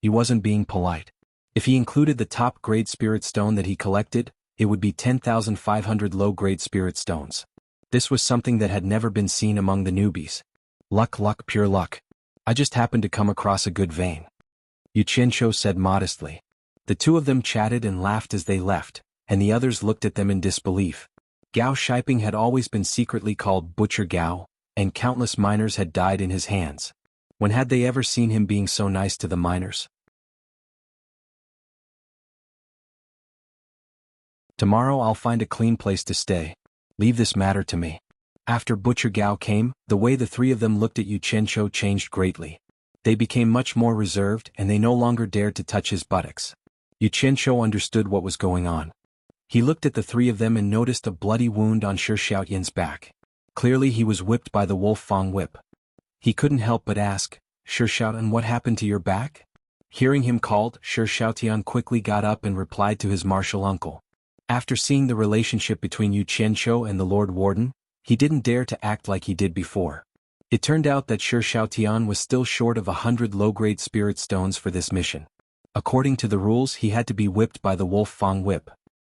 Speaker 1: He wasn't being polite. If he included the top-grade spirit stone that he collected, it would be 10,500 low-grade spirit stones. This was something that had never been seen among the newbies. Luck, pure luck. I just happened to come across a good vein," Yu Qianshou said modestly. The two of them chatted and laughed as they left, and the others looked at them in disbelief. Gao Shiping had always been secretly called Butcher Gao, and countless miners had died in his hands. When had they ever seen him being so nice to the miners? "Tomorrow I'll find a clean place to stay. Leave this matter to me." After Butcher Gao came, the way the three of them looked at Yu Qianshou changed greatly. They became much more reserved and they no longer dared to touch his buttocks. Yu Qianshou understood what was going on. He looked at the three of them and noticed a bloody wound on Shi Xiaoyan's back. Clearly he was whipped by the wolf fang whip. He couldn't help but ask, "Shi Xiaoyan, what happened to your back?" Hearing him called, Shi Xiaoyan quickly got up and replied to his martial uncle. After seeing the relationship between Yu Qianshou and the Lord Warden, he didn't dare to act like he did before. It turned out that Shi Xiaoyan was still short of 100 low-grade spirit stones for this mission. According to the rules, he had to be whipped by the wolf fang whip.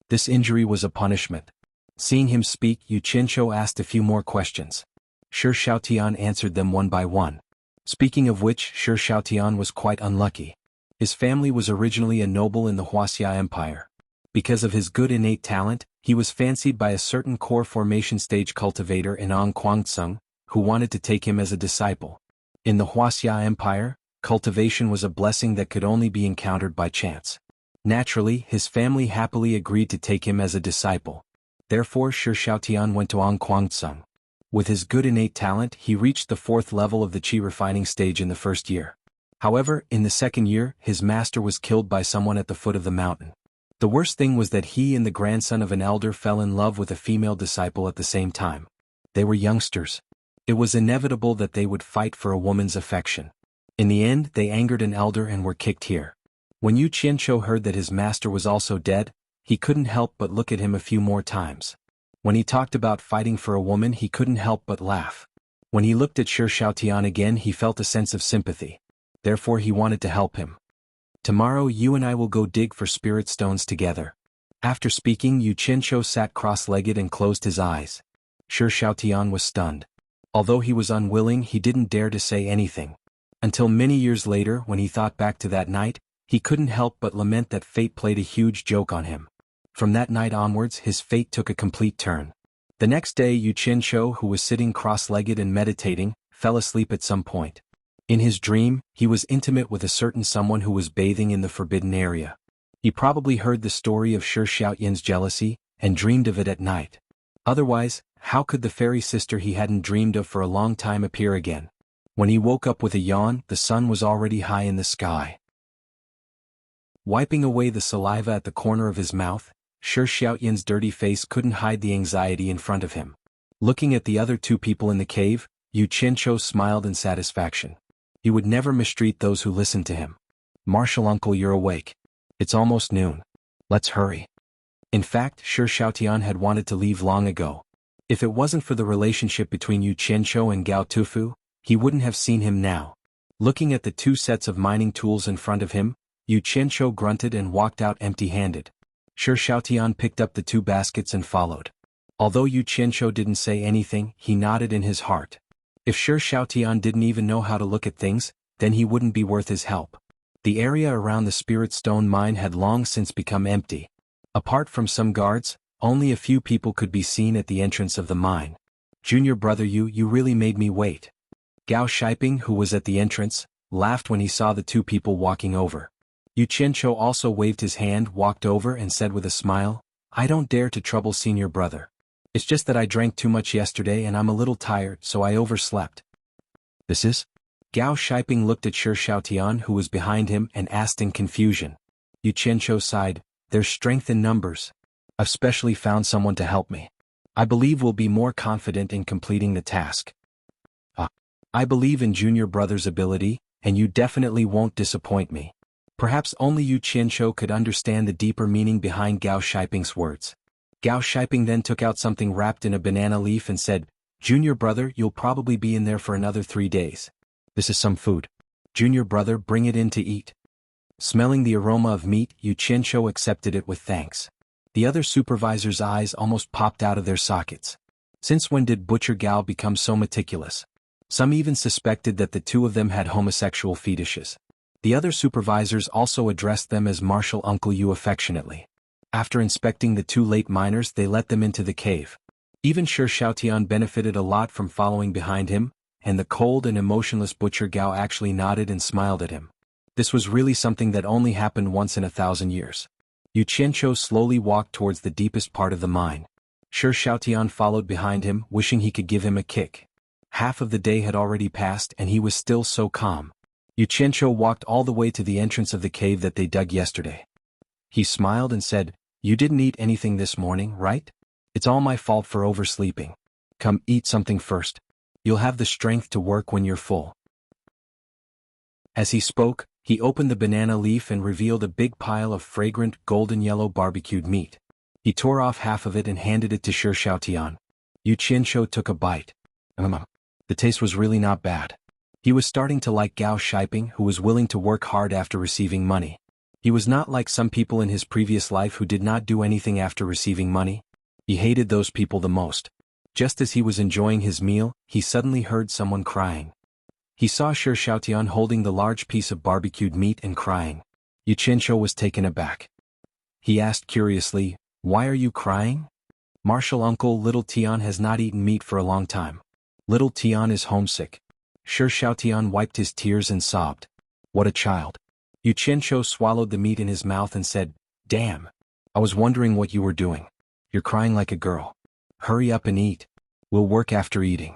Speaker 1: This injury was a punishment. Seeing him speak, Yu Qianshou asked a few more questions. Shi Xiaoyan answered them one by one. Speaking of which, Shi Xiaoyan was quite unlucky. His family was originally a noble in the Wuxia Empire. Because of his good innate talent, he was fancied by a certain core formation stage cultivator in Guangcang, who wanted to take him as a disciple. In the Wuxia Empire, cultivation was a blessing that could only be encountered by chance. Naturally, his family happily agreed to take him as a disciple. Therefore Shi Xiaoyan went to Guangcang. With his good innate talent, he reached the 4th level of the qi refining stage in the first year. However, in the second year, his master was killed by someone at the foot of the mountain. The worst thing was that he and the grandson of an elder fell in love with a female disciple at the same time. They were youngsters. It was inevitable that they would fight for a woman's affection. In the end, they angered an elder and were kicked here. When Yu Qianshou heard that his master was also dead, he couldn't help but look at him a few more times. When he talked about fighting for a woman, he couldn't help but laugh. When he looked at Shi Xiaoyan again, he felt a sense of sympathy. Therefore he wanted to help him. "Tomorrow you and I will go dig for spirit stones together." After speaking, Yu Qianshou sat cross-legged and closed his eyes. Shi Xiaoyan was stunned. Although he was unwilling, he didn't dare to say anything. Until many years later, when he thought back to that night, he couldn't help but lament that fate played a huge joke on him. From that night onwards, his fate took a complete turn. The next day, Yu Qianshou, who was sitting cross-legged and meditating, fell asleep at some point. In his dream, he was intimate with a certain someone who was bathing in the forbidden area. He probably heard the story of Shi Xiaoyan's jealousy, and dreamed of it at night. Otherwise, how could the fairy sister he hadn't dreamed of for a long time appear again? When he woke up with a yawn, the sun was already high in the sky. Wiping away the saliva at the corner of his mouth, Shi Xiaoyan's dirty face couldn't hide the anxiety in front of him. Looking at the other two people in the cave, Yu Qianshou smiled in satisfaction. He would never mistreat those who listened to him. "Martial uncle, you're awake. It's almost noon. Let's hurry." In fact, Shi Xiaoyan had wanted to leave long ago. If it wasn't for the relationship between Yu Qianshou and Gao Tufu, he wouldn't have seen him now. Looking at the two sets of mining tools in front of him, Yu Qianshou grunted and walked out empty-handed. Shi Xiaoyan picked up the two baskets and followed. Although Yu Qianshou didn't say anything, he nodded in his heart. If Shi Xiaoyan didn't even know how to look at things, then he wouldn't be worth his help. The area around the spirit stone mine had long since become empty. Apart from some guards, only a few people could be seen at the entrance of the mine. "Junior brother, you really made me wait." Gao Shiping, who was at the entrance, laughed when he saw the two people walking over. Yu Qianqiu also waved his hand, walked over and said with a smile, I don't dare to trouble senior brother. It's just that I drank too much yesterday and I'm a little tired, so I overslept. This is? Gao Shiping looked at Shi Xiaotian who was behind him and asked in confusion. Yu Qianqiu sighed, there's strength in numbers. I've specially found someone to help me. I believe we'll be more confident in completing the task. I believe in junior brother's ability, and you definitely won't disappoint me. Perhaps only Yu Qianqiu could understand the deeper meaning behind Gao Shiping's words. Gao Shiping then took out something wrapped in a banana leaf and said, Junior brother, you'll probably be in there for another 3 days. This is some food. Junior brother, bring it in to eat. Smelling the aroma of meat, Yu Qianqiu accepted it with thanks. The other supervisor's eyes almost popped out of their sockets. Since when did Butcher Gao become so meticulous? Some even suspected that the two of them had homosexual fetishes. The other supervisors also addressed them as Martial Uncle Yu affectionately. After inspecting the two late miners, they let them into the cave. Even Shi Xiaotian benefited a lot from following behind him, and the cold and emotionless Butcher Gao actually nodded and smiled at him. This was really something that only happened once in 1,000 years. Yu Qianqiu slowly walked towards the deepest part of the mine. Shi Xiaotian followed behind him, wishing he could give him a kick. Half of the day had already passed and he was still so calm. Yu Qianqiu walked all the way to the entrance of the cave that they dug yesterday. He smiled and said, You didn't eat anything this morning, right? It's all my fault for oversleeping. Come eat something first. You'll have the strength to work when you're full. As he spoke, he opened the banana leaf and revealed a big pile of fragrant golden yellow barbecued meat. He tore off half of it and handed it to Shi Xiaotian. Yu Qianqiu took a bite. The taste was really not bad. He was starting to like Gao Shiping, who was willing to work hard after receiving money. He was not like some people in his previous life who did not do anything after receiving money. He hated those people the most. Just as he was enjoying his meal, he suddenly heard someone crying. He saw Shi Xiaotian holding the large piece of barbecued meat and crying. Yu Qianqiu was taken aback. He asked curiously, Why are you crying? Martial uncle Little Tian has not eaten meat for a long time. Little Tian is homesick. Shi Xiaotian wiped his tears and sobbed. What a child. Yu Qianqiu swallowed the meat in his mouth and said, Damn. I was wondering what you were doing. You're crying like a girl. Hurry up and eat. We'll work after eating.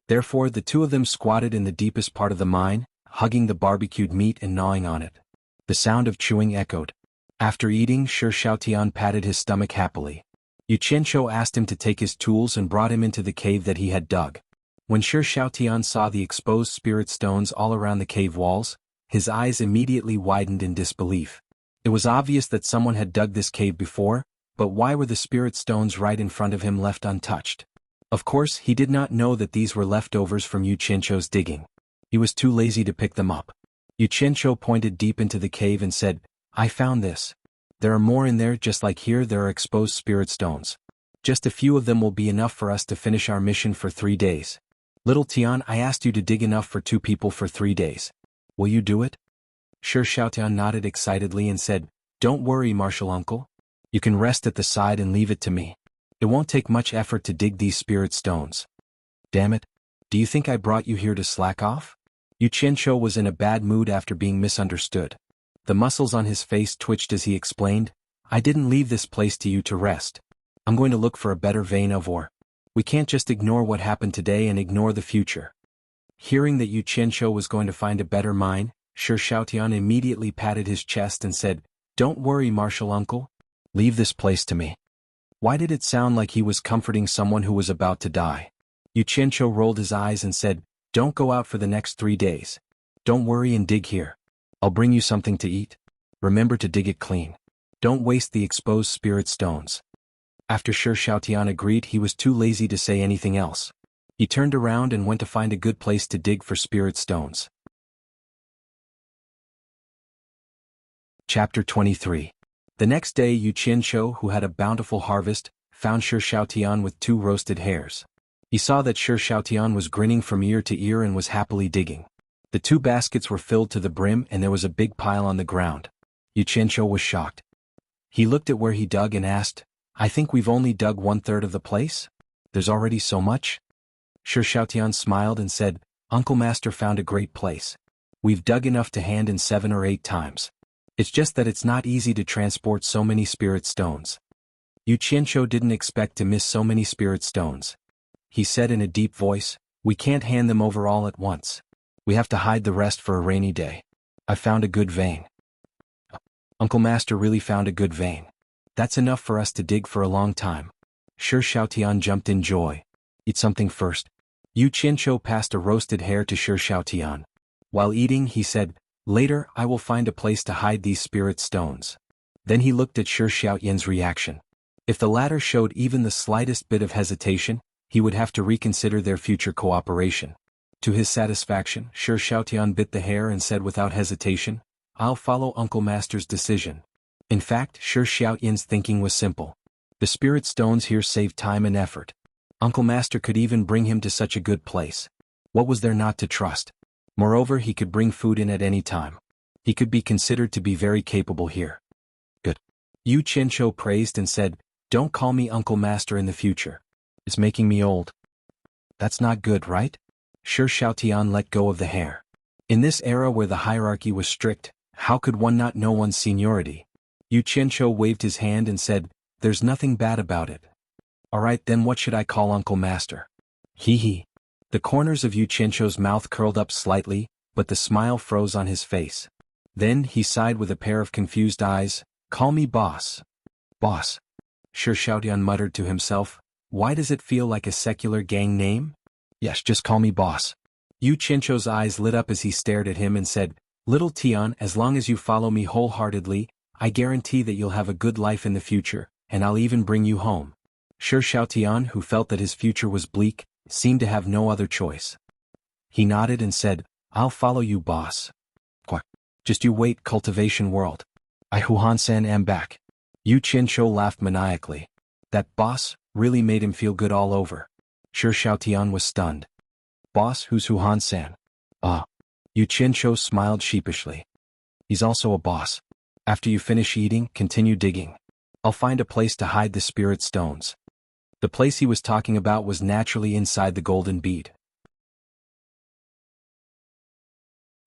Speaker 1: Therefore the two of them squatted in the deepest part of the mine, hugging the barbecued meat and gnawing on it. The sound of chewing echoed. After eating, Shi Xiaotian patted his stomach happily. Yu Qianqiu asked him to take his tools and brought him into the cave that he had dug. When Shi Xiaotian saw the exposed spirit stones all around the cave walls, his eyes immediately widened in disbelief. It was obvious that someone had dug this cave before, but why were the spirit stones right in front of him left untouched? Of course, he did not know that these were leftovers from Yu Qianqiu's digging. He was too lazy to pick them up. Yu Qianqiu pointed deep into the cave and said, I found this. There are more in there, just like here there are exposed spirit stones. Just a few of them will be enough for us to finish our mission for 3 days. Little Tian, I asked you to dig enough for 2 people for 3 days. Will you do it? Shi Xiaotian nodded excitedly and said, Don't worry, Martial Uncle. You can rest at the side and leave it to me. It won't take much effort to dig these spirit stones. Damn it. Do you think I brought you here to slack off? Yu Qianqiu was in a bad mood after being misunderstood. The muscles on his face twitched as he explained, I didn't leave this place to you to rest. I'm going to look for a better vein of ore. We can't just ignore what happened today and ignore the future. Hearing that Yu Qianqiu was going to find a better mine, Shi Xiaotian immediately patted his chest and said, Don't worry, Martial Uncle. Leave this place to me. Why did it sound like he was comforting someone who was about to die? Yu Qianqiu rolled his eyes and said, Don't go out for the next 3 days. Don't worry and dig here. I'll bring you something to eat. Remember to dig it clean. Don't waste the exposed spirit stones. After Shi Xiaotian agreed, he was too lazy to say anything else. He turned around and went to find a good place to dig for spirit stones. Chapter 23. The next day Yu Qianqiu, who had a bountiful harvest, found Shi Xiaotian with 2 roasted hares. He saw that Shi Xiaotian was grinning from ear to ear and was happily digging. The 2 baskets were filled to the brim and there was a big pile on the ground. Yu Qianqiu was shocked. He looked at where he dug and asked, I think we've only dug 1/3 of the place? There's already so much? Shi Xiaotian smiled and said, Uncle Master found a great place. We've dug enough to hand in 7 or 8 times. It's just that it's not easy to transport so many spirit stones. Yu Qianzhou didn't expect to miss so many spirit stones. He said in a deep voice, "We can't hand them over all at once. We have to hide the rest for a rainy day. I found a good vein." Uncle Master really found a good vein. That's enough for us to dig for a long time. Shi Xiaotian jumped in joy. Eat something first. Yu Qianzhou passed a roasted hare to Shi Xiaotian. While eating, he said, "Later I will find a place to hide these spirit stones." Then he looked at Shi Xiaotian's reaction. If the latter showed even the slightest bit of hesitation, he would have to reconsider their future cooperation. To his satisfaction, Shi Xiaotian bit the hare and said without hesitation, "I'll follow Uncle Master's decision." In fact, Shi Xiaotian's thinking was simple. The spirit stones here saved time and effort. Uncle Master could even bring him to such a good place. What was there not to trust? Moreover, he could bring food in at any time. He could be considered to be very capable here. Good. Yu Qianzhou praised and said, "Don't call me Uncle Master in the future. It's making me old." That's not good, right? Shi Xiaotian let go of the hare. In this era where the hierarchy was strict, how could one not know one's seniority? Yu Qianzhou waved his hand and said, "There's nothing bad about it." "Alright, then what should I call Uncle Master?" Hee hee. The corners of Yu Qianzhou's mouth curled up slightly, but the smile froze on his face. Then he sighed with a pair of confused eyes, "Call me Boss." "Boss." Shi Xiaotian muttered to himself, "Why does it feel like a secular gang name?" "Yes, just call me Boss." Yu Qianzhou's eyes lit up as he stared at him and said, "Little Tian, as long as you follow me wholeheartedly, I guarantee that you'll have a good life in the future, and I'll even bring you home." Shi Xiaotian, who felt that his future was bleak, seemed to have no other choice. He nodded and said, "I'll follow you, Boss." "Quack. Just you wait, cultivation world. I xuanhuan am back." Yu Qianzhou laughed maniacally. That boss really made him feel good all over. Shi Xiaotian was stunned. "Boss, who's xuanhuan?" Yu Qianzhou smiled sheepishly. "He's also a boss. After you finish eating, continue digging. I'll find a place to hide the spirit stones." The place he was talking about was naturally inside the golden bead.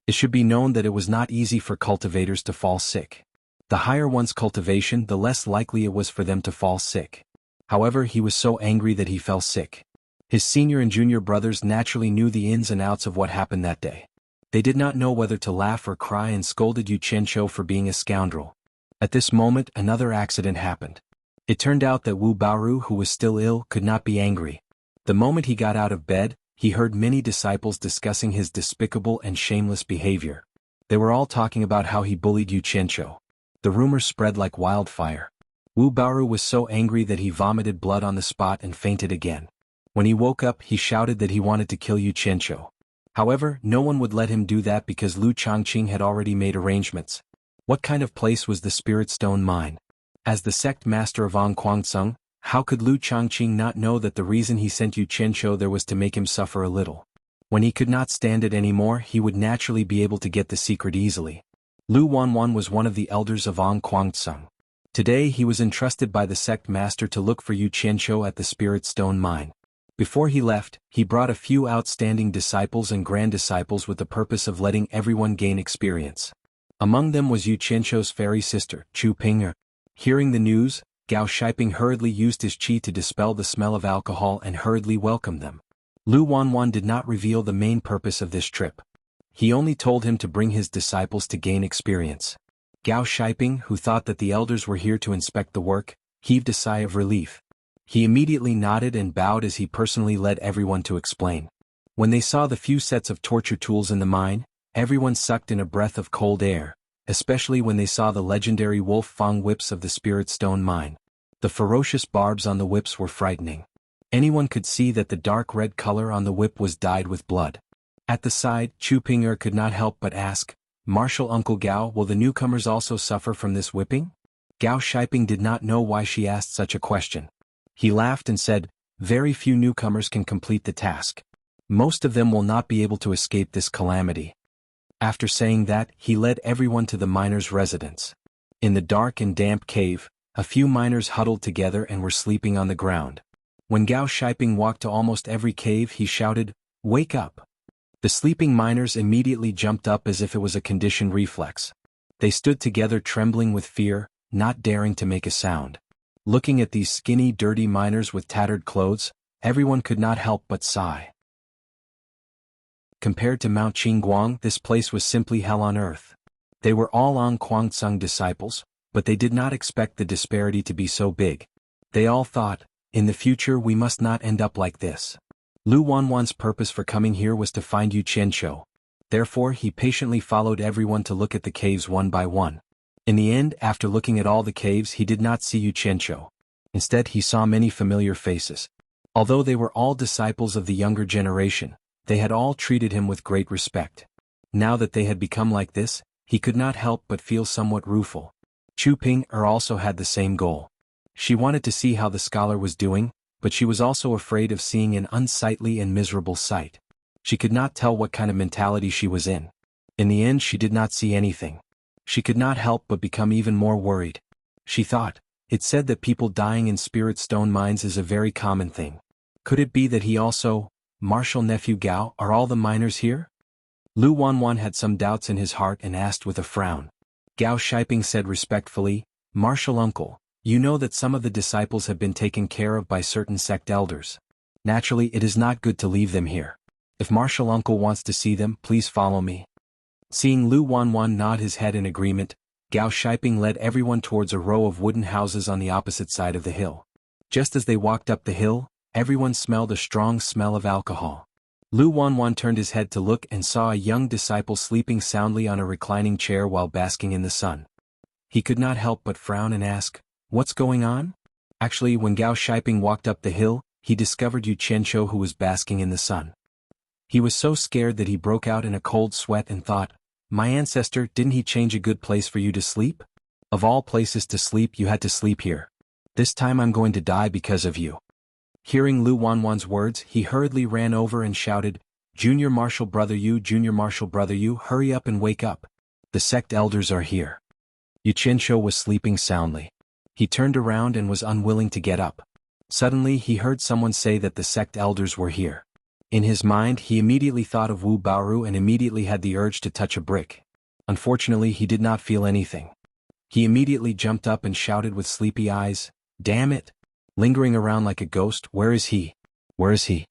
Speaker 1: It should be known that it was not easy for cultivators to fall sick. The higher one's cultivation, the less likely it was for them to fall sick. However, he was so angry that he fell sick. His senior and junior brothers naturally knew the ins and outs of what happened that day. They did not know whether to laugh or cry and scolded Yu Qianzhou for being a scoundrel. At this moment, another accident happened. It turned out that Wu Baoru, who was still ill, could not be angry. The moment he got out of bed, he heard many disciples discussing his despicable and shameless behavior. They were all talking about how he bullied Yu Qianzhou. The rumor spread like wildfire. Wu Baoru was so angry that he vomited blood on the spot and fainted again. When he woke up, he shouted that he wanted to kill Yu Qianzhou. However, no one would let him do that because Lu Changqing had already made arrangements. What kind of place was the Spirit Stone Mine? As the sect master of Quangcung, how could Lu Changqing not know that the reason he sent Yu Qianzhou there was to make him suffer a little? When he could not stand it anymore, he would naturally be able to get the secret easily. Lu Wanwan was one of the elders of Quangcung. Today he was entrusted by the sect master to look for Yu Qianzhou at the Spirit Stone Mine. Before he left, he brought a few outstanding disciples and grand disciples with the purpose of letting everyone gain experience. Among them was Yu Qianzhou's fairy sister, Chu Ping'er. Hearing the news, Gao Shiping hurriedly used his qi to dispel the smell of alcohol and hurriedly welcomed them. Lu Wanwan did not reveal the main purpose of this trip. He only told him to bring his disciples to gain experience. Gao Shiping, who thought that the elders were here to inspect the work, heaved a sigh of relief. He immediately nodded and bowed as he personally led everyone to explain. When they saw the few sets of torture tools in the mine, everyone sucked in a breath of cold air, especially when they saw the legendary Wolf Fang whips of the Spirit Stone Mine. The ferocious barbs on the whips were frightening. Anyone could see that the dark red color on the whip was dyed with blood. At the side, Chu Ping'er could not help but ask, "Martial Uncle Gao, will the newcomers also suffer from this whipping?" Gao Shiping did not know why she asked such a question. He laughed and said, "Very few newcomers can complete the task. Most of them will not be able to escape this calamity." After saying that, he led everyone to the miner's residence. In the dark and damp cave, a few miners huddled together and were sleeping on the ground. When Gao Shiping walked to almost every cave, he shouted, "Wake up!" The sleeping miners immediately jumped up as if it was a conditioned reflex. They stood together trembling with fear, not daring to make a sound. Looking at these skinny, dirty miners with tattered clothes, everyone could not help but sigh. Compared to Mount Qingguang, this place was simply hell on earth. They were all An Kuang-tsung disciples, but they did not expect the disparity to be so big. They all thought, in the future we must not end up like this. Lu Wanwan's purpose for coming here was to find Yu Qianqiu. Therefore he patiently followed everyone to look at the caves one by one. In the end, after looking at all the caves, he did not see Yu Qianqiu. Instead he saw many familiar faces. Although they were all disciples of the younger generation, they had all treated him with great respect. Now that they had become like this, he could not help but feel somewhat rueful. Chu Ping-er also had the same goal. She wanted to see how the scholar was doing, but she was also afraid of seeing an unsightly and miserable sight. She could not tell what kind of mentality she was in. In the end she did not see anything. She could not help but become even more worried. She thought, it's said that people dying in spirit stone mines is a very common thing. Could it be that he also, Martial Nephew Gao, are all the miners here? Lu Wanwan had some doubts in his heart and asked with a frown. Gao Shiping said respectfully, Martial Uncle, you know that some of the disciples have been taken care of by certain sect elders. Naturally it is not good to leave them here. If Martial Uncle wants to see them, please follow me. Seeing Lu Wanwan nod his head in agreement, Gao Shiping led everyone towards a row of wooden houses on the opposite side of the hill. Just as they walked up the hill, everyone smelled a strong smell of alcohol. Lu Wanwan turned his head to look and saw a young disciple sleeping soundly on a reclining chair while basking in the sun. He could not help but frown and ask, what's going on? Actually, when Gao Shiping walked up the hill, he discovered Yu Qianqiu who was basking in the sun. He was so scared that he broke out in a cold sweat and thought, my ancestor, didn't he change a good place for you to sleep? Of all places to sleep, you had to sleep here. This time I'm going to die because of you. Hearing Lu Wanwan's words, he hurriedly ran over and shouted, Junior Martial Brother Yu, Junior Martial Brother Yu, hurry up and wake up. The sect elders are here. Yu Qianqiu was sleeping soundly. He turned around and was unwilling to get up. Suddenly he heard someone say that the sect elders were here. In his mind he immediately thought of Wu Baoru and immediately had the urge to touch a brick. Unfortunately he did not feel anything. He immediately jumped up and shouted with sleepy eyes, damn it! Lingering around like a ghost, where is he? Where is he?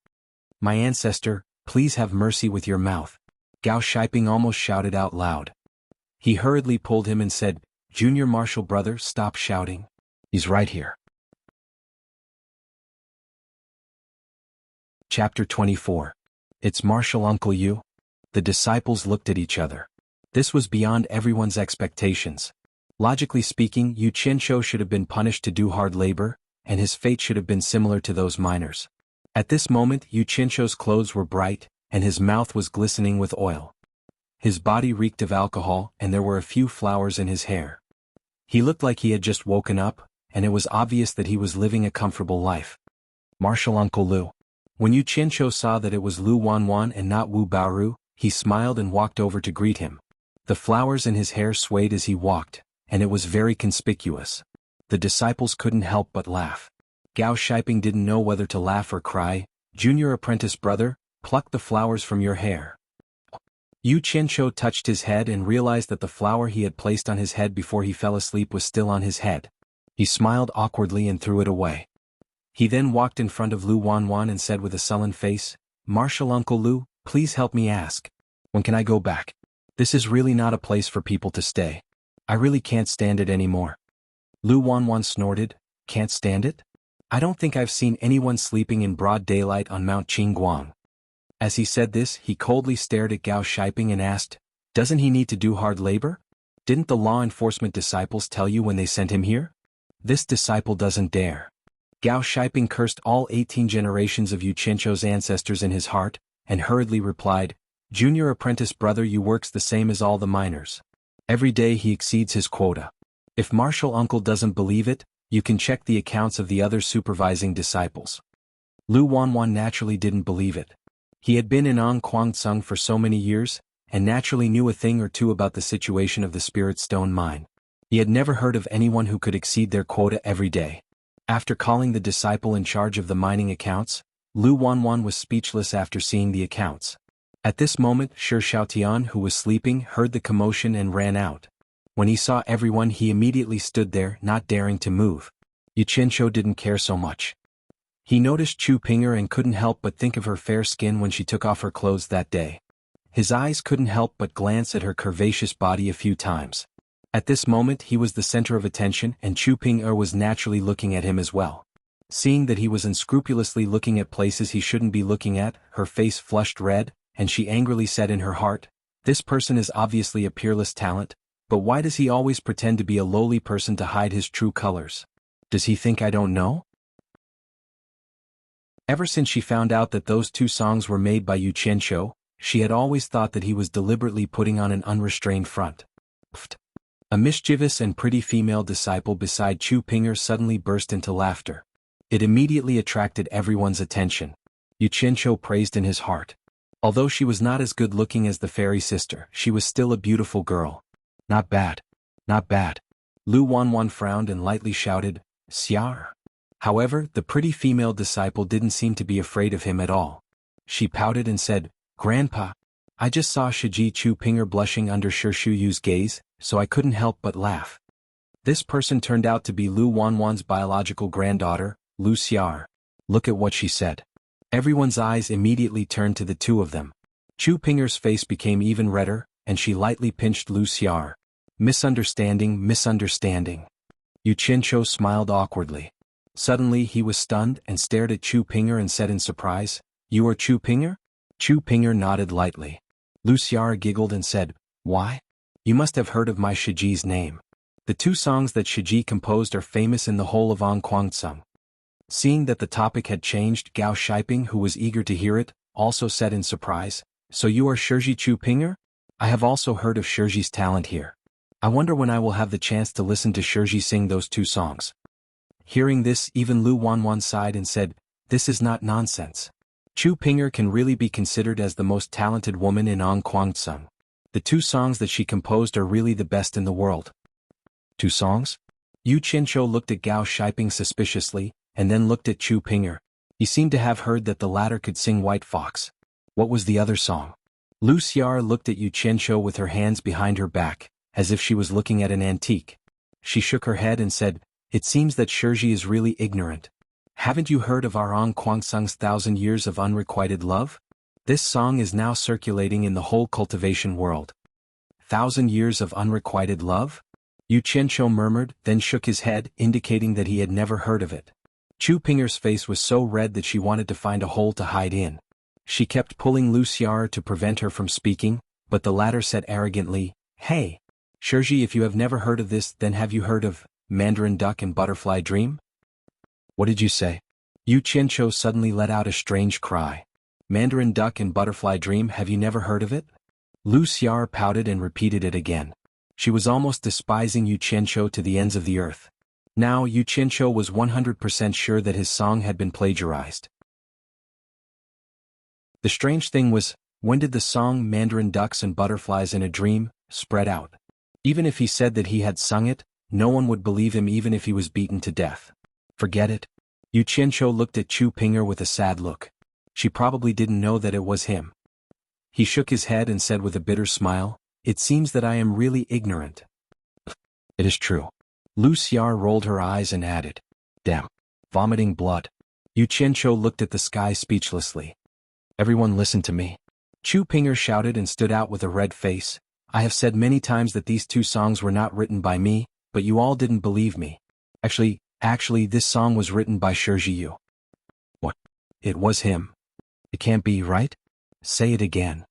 Speaker 1: My ancestor, please have mercy with your mouth. Gao Shiping almost shouted out loud. He hurriedly pulled him and said, Junior Martial Brother, stop shouting. He's right here. Chapter 24. It's Martial Uncle Yu? The disciples looked at each other. This was beyond everyone's expectations. Logically speaking, Yu Qianqiu should have been punished to do hard labor, and his fate should have been similar to those miners. At this moment Yu Qianqiu's clothes were bright, and his mouth was glistening with oil. His body reeked of alcohol, and there were a few flowers in his hair. He looked like he had just woken up, and it was obvious that he was living a comfortable life. Martial Uncle Lu. When Yu Qianqiu saw that it was Lu Wanwan and not Wu Baoru, he smiled and walked over to greet him. The flowers in his hair swayed as he walked, and it was very conspicuous. The disciples couldn't help but laugh. Gao Shiping didn't know whether to laugh or cry. Junior apprentice brother, pluck the flowers from your hair. Yu Qianqiu touched his head and realized that the flower he had placed on his head before he fell asleep was still on his head. He smiled awkwardly and threw it away. He then walked in front of Lu Wanwan and said with a sullen face, Martial Uncle Lu, please help me ask. When can I go back? This is really not a place for people to stay. I really can't stand it anymore. Lu Wanwan snorted, can't stand it? I don't think I've seen anyone sleeping in broad daylight on Mount Qingguang. As he said this, he coldly stared at Gao Shiping and asked, doesn't he need to do hard labor? Didn't the law enforcement disciples tell you when they sent him here? This disciple doesn't dare. Gao Shiping cursed all 18 generations of Yu Qianqiu's ancestors in his heart, and hurriedly replied, Junior apprentice brother Yu works the same as all the miners. Every day he exceeds his quota. If Martial Uncle doesn't believe it, you can check the accounts of the other supervising disciples. Lu Wanwan naturally didn't believe it. He had been in An Kuang-tsung for so many years, and naturally knew a thing or two about the situation of the spirit stone mine. He had never heard of anyone who could exceed their quota every day. After calling the disciple in charge of the mining accounts, Lu Wanwan was speechless after seeing the accounts. At this moment Shi Xiaotian, who was sleeping, heard the commotion and ran out. When he saw everyone, he immediately stood there, not daring to move. Yu Qianqiu didn't care so much. He noticed Chu Pinger and couldn't help but think of her fair skin when she took off her clothes that day. His eyes couldn't help but glance at her curvaceous body a few times. At this moment he was the center of attention, and Chu Pinger was naturally looking at him as well. Seeing that he was unscrupulously looking at places he shouldn't be looking at, her face flushed red, and she angrily said in her heart, "This person is obviously a peerless talent, but why does he always pretend to be a lowly person to hide his true colors? Does he think I don't know?" Ever since she found out that those two songs were made by Yu Qianqiu, she had always thought that he was deliberately putting on an unrestrained front. Pfft. A mischievous and pretty female disciple beside Chu Pinger suddenly burst into laughter. It immediately attracted everyone's attention. Yu Qianqiu praised in his heart. Although she was not as good-looking as the fairy sister, she was still a beautiful girl. Not bad. Not bad. Xuanhuan frowned and lightly shouted, "Xiar." However, the pretty female disciple didn't seem to be afraid of him at all. She pouted and said, "Grandpa, I just saw Shiji Chu Pinger blushing under Shu Yu's gaze, so I couldn't help but laugh." This person turned out to be Lu Wanwan's biological granddaughter, Lu Xiar. Look at what she said. Everyone's eyes immediately turned to the two of them. Chu Pinger's face became even redder, and she lightly pinched Lu Xiar. Misunderstanding, misunderstanding. Yu Qianqiu smiled awkwardly. Suddenly he was stunned and stared at Chu Pinger and said in surprise, "You are Chu Pinger?" Chu Pinger nodded lightly. Lu Xiar giggled and said, "Why? You must have heard of my Shiji's name. The two songs that Shiji composed are famous in the whole of Anquangsung." Seeing that the topic had changed, Gao Shiping, who was eager to hear it, also said in surprise, "So you are Shiji Chu Pinger? I have also heard of Shiji's talent here. I wonder when I will have the chance to listen to Shiji sing those two songs." Hearing this, even Lu Wanwan sighed and said, "This is not nonsense. Chu Pinger can really be considered as the most talented woman in Anquangsung. The two songs that she composed are really the best in the world." "Two songs?" Yu Qianqiu looked at Gao Shiping suspiciously, and then looked at Chu Pinger. He seemed to have heard that the latter could sing White Fox. What was the other song? Lu Xiar looked at Yu Qianqiu with her hands behind her back, as if she was looking at an antique. She shook her head and said, "It seems that Shiji is really ignorant. Haven't you heard of our Anquangsung's 1,000 years of unrequited love? This song is now circulating in the whole cultivation world." 1,000 years of unrequited love? Yu Qianqiu murmured, then shook his head, indicating that he had never heard of it. Chu Pinger's face was so red that she wanted to find a hole to hide in. She kept pulling Lu Xiar to prevent her from speaking, but the latter said arrogantly, "Hey, Shiji, if you have never heard of this, then have you heard of Mandarin Duck and Butterfly Dream?" "What did you say?" Yu Qianqiu suddenly let out a strange cry. "Mandarin Duck and Butterfly Dream, have you never heard of it?" Lu Xiar pouted and repeated it again. She was almost despising Yu Qianqiu to the ends of the earth. Now Yu Qianqiu was 100% sure that his song had been plagiarized. The strange thing was, when did the song Mandarin Ducks and Butterflies in a Dream spread out? Even if he said that he had sung it, no one would believe him even if he was beaten to death. Forget it. Yu Qianqiu looked at Chu Pinger with a sad look. She probably didn't know that it was him. He shook his head and said with a bitter smile, "It seems that I am really ignorant." "It is true." Lu Xiar rolled her eyes and added, "Damn. Vomiting blood." Yu Qianqiu looked at the sky speechlessly. "Everyone listen to me." Chu Pinger shouted and stood out with a red face. "I have said many times that these two songs were not written by me, but you all didn't believe me. Actually, this song was written by Shiji Yu." "What? It was him? It can't be, right? Say it again."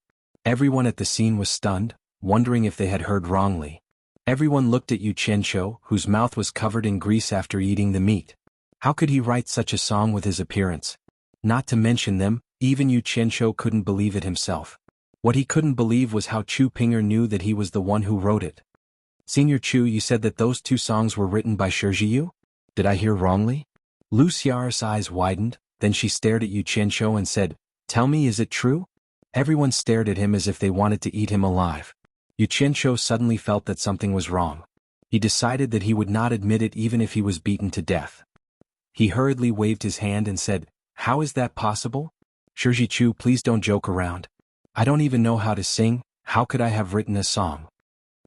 Speaker 1: Everyone at the scene was stunned, wondering if they had heard wrongly. Everyone looked at Yu Qianqiu, whose mouth was covered in grease after eating the meat. How could he write such a song with his appearance? Not to mention them, even Yu Qianqiu couldn't believe it himself. What he couldn't believe was how Chu Pinger knew that he was the one who wrote it. "Senior Chu, you said that those two songs were written by Shiji Yu? Did I hear wrongly?" Lu Xiar's eyes widened, then she stared at Yu Qianqiu and said, "Tell me, is it true?" Everyone stared at him as if they wanted to eat him alive. Yu Qianqiu suddenly felt that something was wrong. He decided that he would not admit it even if he was beaten to death. He hurriedly waved his hand and said, "How is that possible? Shiji Chu, please don't joke around. I don't even know how to sing, how could I have written a song?"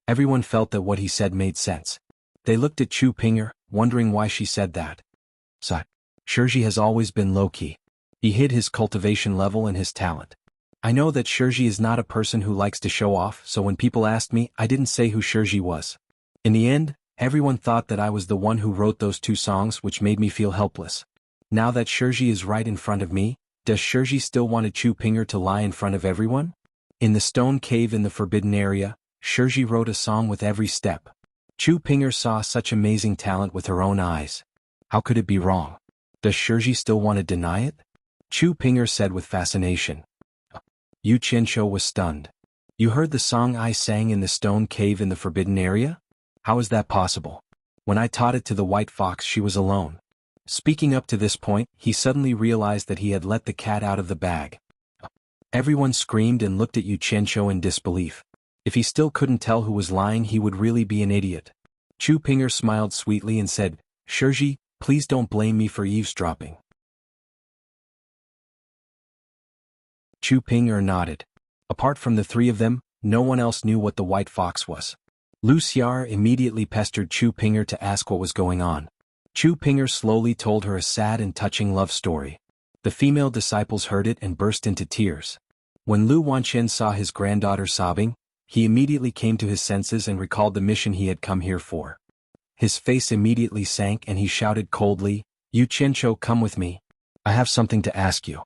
Speaker 1: Everyone felt that what he said made sense. They looked at Chu Pinger, wondering why she said that. So, Shirji has always been low-key. He hid his cultivation level and his talent. I know that Shirji is not a person who likes to show off, so when people asked me, I didn't say who Shirji was. In the end, everyone thought that I was the one who wrote those 2 songs, which made me feel helpless. Now that Shirji is right in front of me, does Shirji still want Chu Pinger to lie in front of everyone? In the stone cave in the forbidden area, Shirji wrote a song with every step. Chu Pinger saw such amazing talent with her own eyes. How could it be wrong? Does Shirji still want to deny it? Chu Pinger said with fascination. Yu Qianzhou was stunned. You heard the song I sang in the stone cave in the forbidden area? How is that possible? When I taught it to the white fox, she was alone. Speaking up to this point, he suddenly realized that he had let the cat out of the bag. Everyone screamed and looked at Yu Qianzhou in disbelief. If he still couldn't tell who was lying, he would really be an idiot. Chu Pinger smiled sweetly and said, Shirji, please don't blame me for eavesdropping. Chu Pinger nodded. Apart from the 3 of them, no one else knew what the white fox was. Lu Xiar immediately pestered Chu Pinger to ask what was going on. Chu Pinger slowly told her a sad and touching love story. The female disciples heard it and burst into tears. When Lu Wanqian saw his granddaughter sobbing, he immediately came to his senses and recalled the mission he had come here for. His face immediately sank and he shouted coldly, Yu Qianzhou, come with me. I have something to ask you.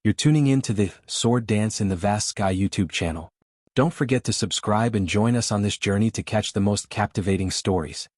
Speaker 1: You're tuning in to the Sword Dance in the Vast Sky YouTube channel. Don't forget to subscribe and join us on this journey to catch the most captivating stories.